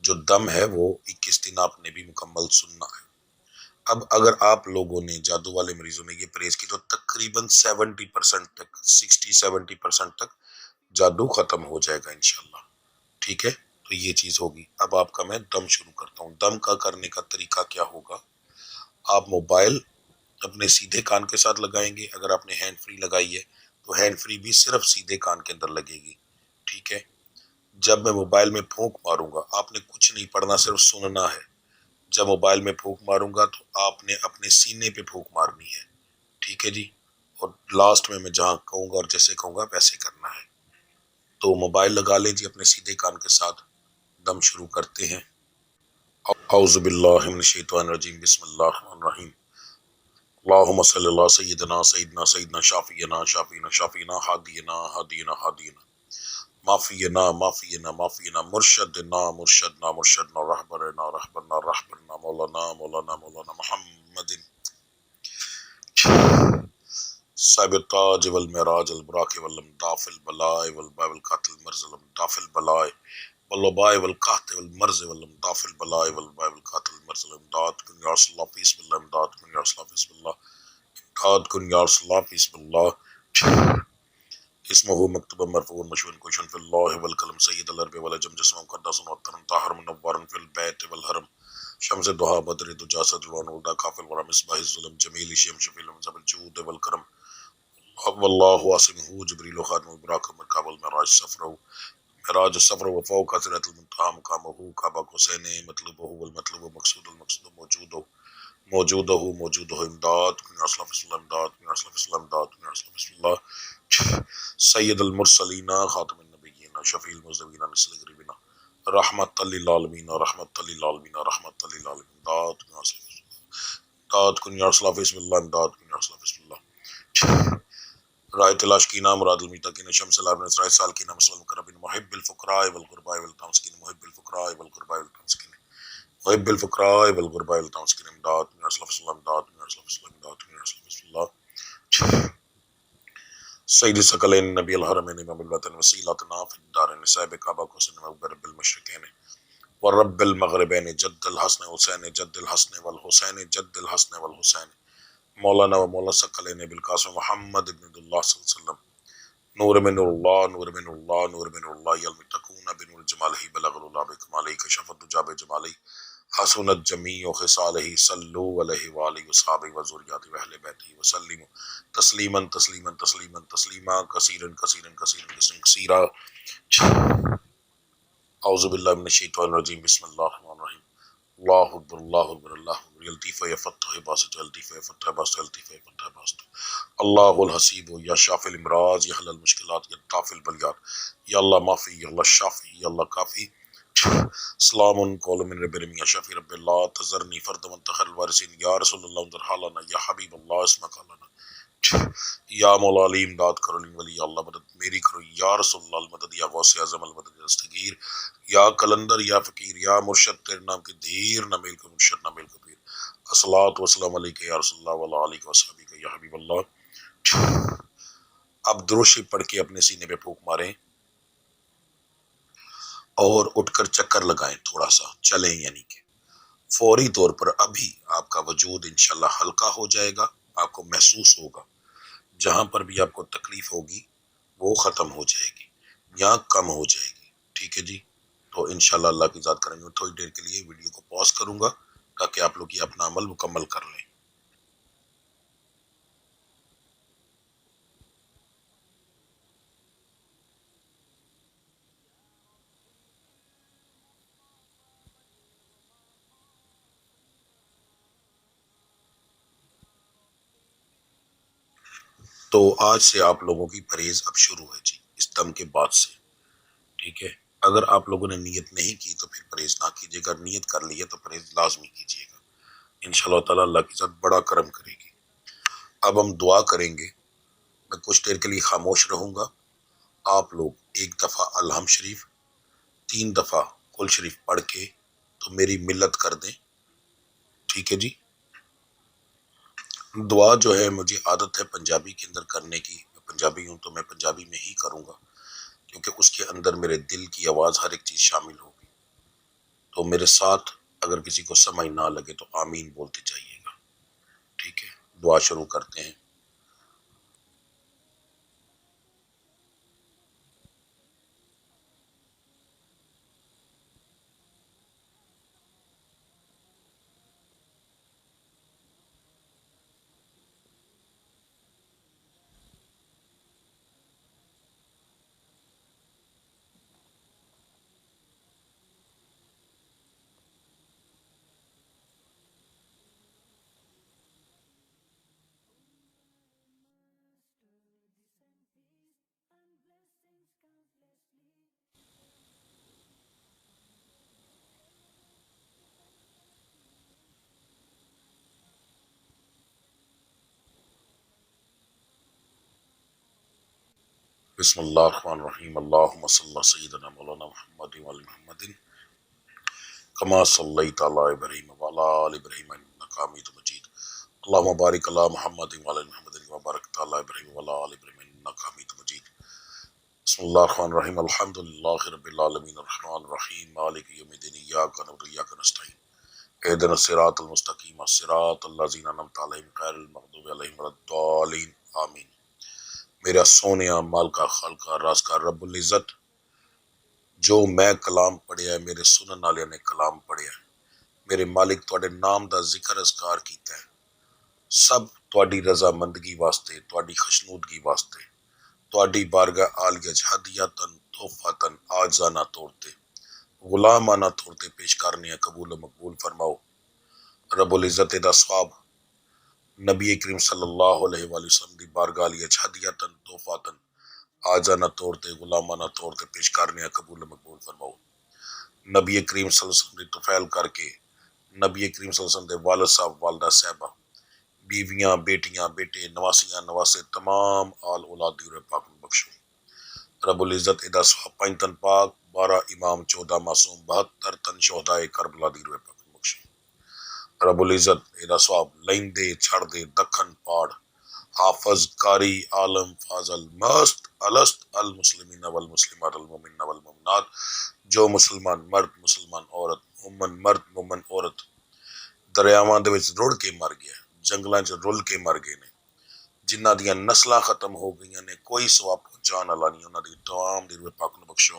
جو دم ہے وہ 21 دن آپ نے بھی مکمل سننا ہے۔ اب اگر آپ لوگوں نے جادو والے مریضوں نے یہ پرہیز کی تو تقریباً 70% تک 60-70% تک جادو ختم ہو جائے گا انشاءاللہ، ٹھیک ہے؟ تو یہ چیز ہوگی۔ اب آپ کا میں دم شروع کرتا ہوں۔ دم کا کرنے کا طریقہ کیا ہوگا؟ آپ موبائل اپنے سیدھے کان کے ساتھ لگائیں گے، اگر آپ نے ہینڈ فری لگائی ہے تو ہینڈ فری بھی صرف سیدھے کان کے اندر لگے گی، ٹھیک ہے؟ جب میں موبائل میں پھونک ماروں گا، آپ نے کچھ نہیں پڑھنا، صرف سننا ہے۔ جب موبائل میں پھونک ماروں گا تو آپ نے اپنے سینے پہ پھونک مارنی ہے، ٹھیک ہے جی؟ اور لاسٹ میں جہاں کہوں گا اور جیسے کہوں گا ویسے کرنا ہے۔ تو موبائل لگا لیں جی اپنے سیدھے کان کے ساتھ، دم شروع کرتے ہیں۔ اعوذ باللہ من الشیطان الرجیم، بسم اللہ الرحمن الرحیم۔ اللہم صلی اللہ سیدنا سیدنا سیدنا شافینا شافینا شافینا ہادینا ہادینا ہادینا معافینا معافینا معافینا مرشدنا مرشدنا مرشدنا رہبرنا رہبرنا رہبرنا مولانا مولانا مولانا محمد صاحب التاج والمعراج البراق والامداف البلائے والباء والقاتل المرز والامداف البلائے والوباء والقحط والمرز والامداف البلائے والباء والقاتل المرز والامداد کن یا رسول اللہ فی بسم اللہ، امداد کن یا رسول اللہ فی بسم اللہ، امداد کن یا رسول اللہ فی بسم اللہ۔ اسمہ مکتوب مرفوع مشہور کوشن فی اللہ والکلم سید العرب والعجم جسم مقدس وطن طاہر منور فی البیت والحرم شمس دہا بدر دجا صدر ونولدا کافل ورا مصباح الظلم جمیل شیم شفیل منزب الجود والکرم واللہ واسمہ جبریل و خاتم البراق مرکاب المعراج سفرہ معراج السفر وفوق حضرت المنتہا مقامہ کعبہ حسین مطلوبہ والمطلوب مقصود المقصود موجودہ امداد کن یا رسول اللہ فی اللہ، امداد کن یا رسول اللہ فی اللہ، امداد کن یا رسول اللہ فی اللہ، سید المرسلین خاتم النبیین شفیع المذنبین مثل غریبنا رحمت للعالمین رحمت للعالمین رحمت للعالمین، امداد کن یا رسول اللہ فی اللہ، امداد کن یا رسول اللہ فی اللہ، امداد کن یا رسول اللہ فی اللہ۔ رائے تلاش کی نام مراد المتقین شمس العرب اسرائیل سال کی نام مسلم مقربین محب الفقراء والغرباء والتمسکین محب الفقراء والغرباء والتمسکین محب الفقراء والغرباء والتمسکین، امداد کن یا رسول اللہ فی اللہ، امداد کن یا رسول اللہ فی اللہ، امداد کن یا رسول اللہ فی اللہ۔ سید ثقلین نبی الحرمین امام الوطن وسیلتنا فی الدارین صاحب کعبہ کو سن رب المشرقین ورب المغربین جد الحسن حسین جد الحسن والحسین جد الحسن والحسین مولانا و مولا ثقلین بالقاسم محمد ابن اللہ صلی اللہ علیہ وسلم نور من اللہ نور من اللہ نور من اللہ یلمتقون بنور جمالہ بلغ اللہ بکمالہ کشف الدجا بجمالہ حسنت جمیع خصالہ صلو علیہ وآلہ وصحابہ وذریاتہ واہل بیتہ وسلم تسلیما تسلیما تسلیما تسلیما کثیرا کثیرا کثیرا کثیرا۔ اعوذ باللہ من الشیطان الرجیم، بسم اللہ الرحمن الرحیم۔ اللہ اکبر اللہ اکبر اللہ اکبر، یلطیف یفتح باسط یلطیف یفتح باسط یلطیف یفتح باسط، اللہ الحسیب یا شافی الامراض یا حل المشکلات یا دافع البلیات، یا اللہ معافی یا اللہ شافی یا اللہ کافی۔ سلام قول من رب العالمین یا شافی رب اللہ تذرنی فرد من تخر الوارثین یا رسول اللہ انظر حالنا یا حبیب اللہ اسمک لنا یا مولا علی امداد کرو ولی اللہ مدد میری کرو یا رسول اللہ المدد یا غوث اعظم المدد یا دستگیر یا کلندر یا فقیر یا مرشد تیرے نام کے دھیر نہ میل کو مرشد نہ میل کو پیر الصلاۃ والسلام علیک یا رسول اللہ وعلی آلہ وصحبہ یا حبیب اللہ۔ اب درود شریف پڑھ کے اپنے سینے پہ پھونک ماریں اور اٹھ کر چکر لگائیں، تھوڑا سا چلیں، یعنی کہ فوری طور پر ابھی آپ کا وجود انشاءاللہ ہلکا ہو جائے گا، آپ کو محسوس ہوگا جہاں پر بھی آپ کو تکلیف ہوگی وہ ختم ہو جائے گی یا کم ہو جائے گی، ٹھیک ہے جی۔ تو انشاءاللہ اللہ کی ذات کریں گے، تھوڑی دیر کے لیے ویڈیو کو پاز کروں گا تاکہ آپ لوگ یہ اپنا عمل مکمل کر لیں۔ تو آج سے آپ لوگوں کی پرہیز اب شروع ہے جی، اس دم کے بعد سے، ٹھیک ہے۔ اگر آپ لوگوں نے نیت نہیں کی تو پھر پرہیز نہ کیجیے، اگر نیت کر لی ہے تو پرہیز لازمی کیجیے گا، انشاءاللہ تعالیٰ اللہ کی ذات بڑا کرم کرے گی۔ اب ہم دعا کریں گے، میں کچھ دیر کے لیے خاموش رہوں گا، آپ لوگ ایک دفعہ الحمد شریف 3 دفعہ کل شریف پڑھ کے تو میری ملت کر دیں، ٹھیک ہے جی۔ دعا جو ہے مجھے عادت ہے پنجابی کے اندر کرنے کی، میں پنجابی ہوں تو میں پنجابی میں ہی کروں گا کیونکہ اس کے اندر میرے دل کی آواز ہر ایک چیز شامل ہوگی، تو میرے ساتھ اگر کسی کو سمجھ نہ لگے تو آمین بولتے جائیے گا، ٹھیک ہے۔ دعا شروع کرتے ہیں۔ بسم اللہ الرحمن الرحیم، اللہم صلی اللہ سیدنا مولانا محمد وعلی محمد کما صلیت علی ابراہیم وعلی آل ابراہیم انک حمید مجید، اللہم بارک علی محمد وعلی محمد کما بارکت علی ابراہیم وعلی آل ابراہیم انک حمید مجید۔ بسم اللہ الرحمن الرحیم، الحمدللہ رب العالمین الرحمن الرحیم مالک یوم الدین ایاک نعبد و ایاک نستعین اہدنا الصراط المستقیم صراط الذین انعمت علیہم غیر المغضوب علیہم ولا الضالین آمین۔ میرا سونیا مالکا خالقہ راز کا رب العزت، جو میں کلام پڑھیا ہے میرے سنن والے نے کلام پڑھیا ہے، میرے مالک تواڈے نام دا ذکر اذکار کیتا ہے، سب تواڈی رضا مندگی واسطے، تواڈی خشنودگی واسطے، تواڈی بارگاہ عالیہ ہدیتاً تحفتاً آجزانہ طور تے غلامانہ طور تے پیش کرنے قبول و مقبول فرماؤ۔ رب العزت دا ثواب نبی کریم صلی اللہ علیہ وآلہ وسلم دی بارگاہ عالیہ ہدیتاً تحفتاً آجزانہ طور تے غلامانہ طور تے پیش کرنے قبول و مقبول فرماؤ۔ نبی کریم صلی اللہ علیہ وسلم دی طفیل کر کے نبی کریم صلی اللہ علیہ وسلم دے والد صاحب والدہ صاحبہ بیویاں بیٹیاں بیٹے نواسیاں نواسے تمام آل اولاد دی روح پاک میں بخشو۔ رب العزت ادا ثواب 5 تن پاک 12 امام 14 معصوم 72 تن شہدائے کربلا دی روح پاک میں بخشو۔ رب العزت ادا ثواب لیندے چھڑ دے دکھن پاڑ حافظ قاری عالم فاضل مست الست المسلمین والمسلمات المؤمنین والمؤمنات، جو مسلمان مرد مسلمان عورت مومن مرد مومن عورت دریاواں دے وچ رڑ کے مر گیا، جنگلاں چ رل کے مر گئے نے، جنہاں دیاں نسلاں ختم ہو گئیاں نے، کوئی ثواب پہنچان والا نہیں، انہاں دی تمام دی روح پاک نو بخشو۔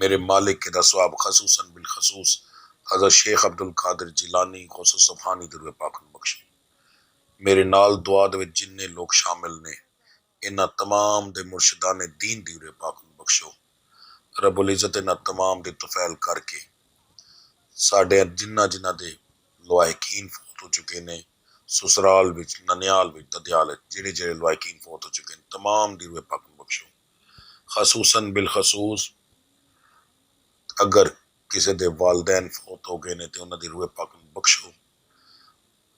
میرے مالک کے دا ثواب خصوصاً بالخصوص حضرت شیخ عبد القادر جیلانی غوث سبحانی دی روح پاک نو بخشو۔ میرے نال دعا دے وچ جننے لوگ شامل نے، انہاں تمام دے مرشدان دین دی روح پاک نو بخشو۔ رب العزت انہاں تمام دے طفیل کر کے ساڈے جنہ دے لوائقین فوت ہو چکے نے، سسرال وچ ننیال وچ ددیال وچ جڑے لوائقین فوت ہو چکے ہیں، تمام دی روح پاک نو بخشو۔ خصوصاً بالخصوص اگر کسی دے والدین فوت ہو گئے نے تے انہاں دی روح پاک نو بخشو۔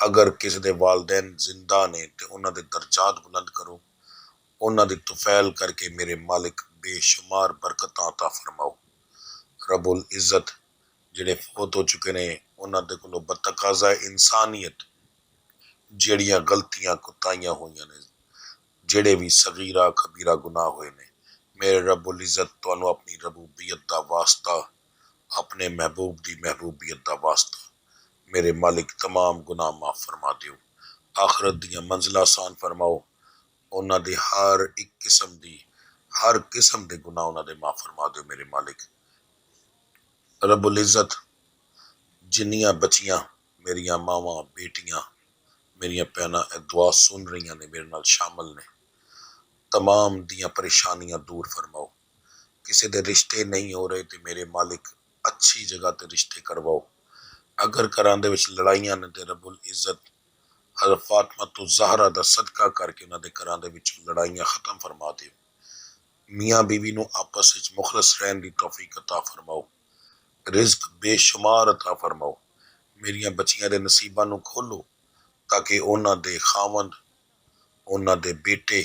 اگر کسی دے والدین زندہ نے تے انہاں دے درجات بلند کرو، انہاں دی توفیل کر کے میرے مالک بے شمار برکتاں عطا فرماؤ۔ رب العزت جڑے فوت ہو چکے نے انہاں دے کولوں بتقاضا انسانیت جیڑیاں غلطیاں کوتاہیاں ہوئیاں نے، جڑے بھی صغیرہ کبیرہ گناہ ہوئے نے، میرے رب العزت تانوں اپنی ربوبیت دا واسطہ، اپنے محبوب دی محبوبیت دا واسطہ میرے مالک تمام گناہ معاف فرما دیو، آخرت دیاں منزلہ آسان فرماؤ، انہاں دی ہر قسم دے گناہ انہاں دے معاف فرما دیو میرے مالک۔ رب العزت جنیاں بچیاں میریاں ماواں بیٹیاں میریاں بہناں اے دعا سن رہیاں نے میرے نال شامل نے، تمام دیاں پریشانیاں دور فرماؤ، کسی دے رشتے نہیں ہو رہے تے میرے مالک اچھی جگہ تے رشتے کرواؤ، اگر گھراں دے وچ لڑائیاں نے تے رب العزت حضرت فاطمہ تو زہرا دا صدقہ کر کے انہاں دے گھراں دے وچ لڑائیاں ختم فرما دیو، میاں بیوی نو آپس وچ مخلص رہن دی توفیق عطا فرماؤ، رزق بے شمار عطا فرماؤ، میریاں بچیاں دے نصیباں نو کھولو تاکہ انہاں دے خاوند، انہاں دے بیٹے،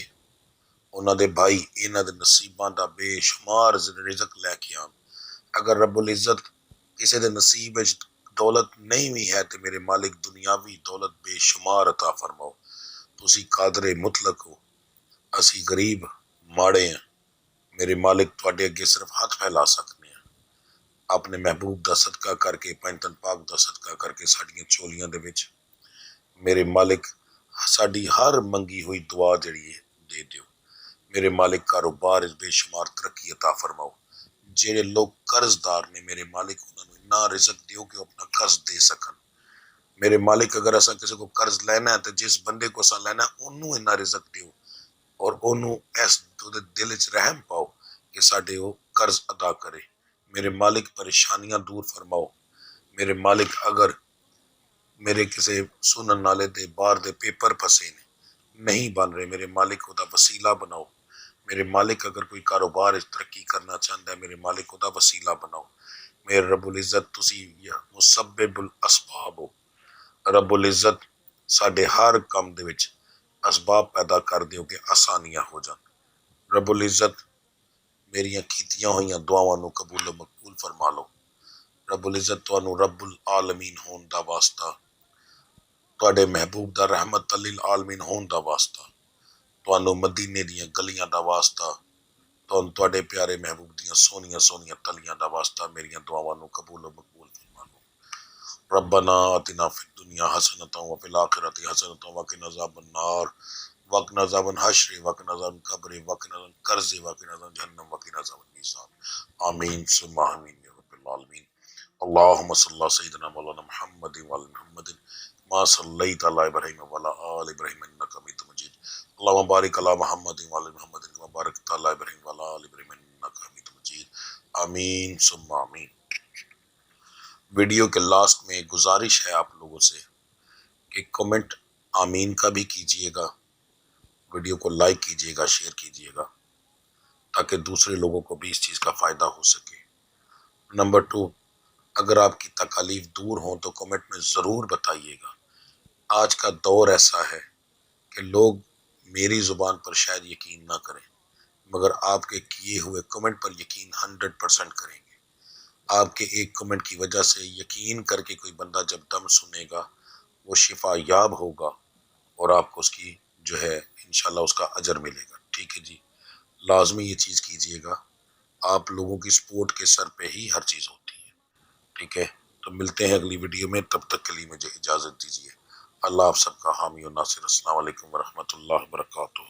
انہاں دے بھائی انہاں دے نصیباں دا بے شمار رزق لے کے آن۔ اگر رب العزت کسی دے نصیب وچ دولت نہیں بھی ہے تے میرے مالک دنیاوی دولت بے شمار عطا فرماؤ، تسی قادر مطلق ہو، اسی غریب ماڑے ہیں، میرے مالک تواڈے اگے صرف ہاتھ پھیلا سکنے ہیں، اپنے محبوب دا صدقہ کر کے پنجتن پاک دا صدقہ کر کے ساڈیاں چولیاں دے وچ میرے مالک ساڈی ہر منگی ہوئی دعا جڑی ہے دے دیو، میرے مالک کاروبار بے شمار ترقی عطا فرماؤ، جڑے لوگ قرض دار نے میرے مالک انہاں نوں اتنا رزق دیو کہ وہ اپنا قرض دے سکن، میرے مالک اگر اساں کسی کو قرض لینا ہے تو جس بندے کو اساں لینا ہے انہوں اتنا رزق دیو اور انہوں اس دل وچ رحم پاؤ کہ ساڈے وہ قرض ادا کرے، میرے مالک پریشانیاں دور فرماؤ، میرے مالک اگر میرے کسی سنن نالے دے باہر دے پیپر پھسے نے نہیں بن رہے، میرے مالک او دا وسیلہ بناؤ، میرے مالک اگر کوئی کاروبار ترقی کرنا چاہتا ہے میرے مالک او دا وسیلہ بناؤ، میرے رب العزت تسی مسبب الاسباب ہو، رب العزت ساڈے ہر کام دے وچ اسباب پیدا کر دیو کہ آسانیاں ہو جان، رب العزت میریاں کیتیاں ہوئیاں دعاواں نو قبول و مقبول فرما لو، رب العزت تانوں رب العالمین ہون دا واسطہ، تواڈے محبوب دا رحمت للعالمین ہون دا واسطہ، تانوں مدینے دیاں گلیاں دا واسطہ، تواڈے پیارے محبوب دیاں سونیاں سونیاں تلیاں دا واسطہ میریاں دعاواں نو قبول و مقبول فرما لو، ربنا آتنا فی الدنیا حسنۃ وفی الآخرۃ حسنۃ وقنا عذاب النار وقنا عذاب الحشر وقنا عذاب القبر وقنا عذاب القرض وقنا عذاب جہنم وقنا عذاب المیزان، آمین ثم آمین یا رب العالمین۔ اللهم صل على سيدنا مولانا محمد وعلى محمد ما صليت على ابراهيم وعلى ال ابراهيم انك حميد مجيد، اللهم بارك على محمد وعلى محمد كما باركت على ابراهيم وعلى ال ابراهيم انك حميد مجيد، آمین ثم آمین۔ ویڈیو کے لاسٹ میں ایک گزارش ہے آپ لوگوں سے کہ کمنٹ آمین کا بھی کیجئے گا، ویڈیو کو لائک کیجئے گا، شیئر کیجئے گا تاکہ دوسرے لوگوں کو بھی اس چیز کا فائدہ ہو سکے۔ نمبر 2، اگر آپ کی تکالیف دور ہوں تو کمنٹ میں ضرور بتائیے گا۔ آج کا دور ایسا ہے کہ لوگ میری زبان پر شاید یقین نہ کریں مگر آپ کے کیے ہوئے کمنٹ پر یقین 100% کریں گے۔ آپ کے ایک کمنٹ کی وجہ سے یقین کر کے کوئی بندہ جب دم سنے گا وہ شفا یاب ہوگا اور آپ کو اس کی جو ہے انشاءاللہ اس کا اجر ملے گا، ٹھیک ہے جی، لازمی یہ چیز کیجئے گا، آپ لوگوں کی سپورٹ کے سر پہ ہی ہر چیز ہوتی ہے، ٹھیک ہے، تو ملتے ہیں اگلی ویڈیو میں، تب تک کے لیے مجھے اجازت دیجیے، اللہ آپ سب کا حامی و ناصر، السلام علیکم ورحمۃ اللہ وبرکاتہ۔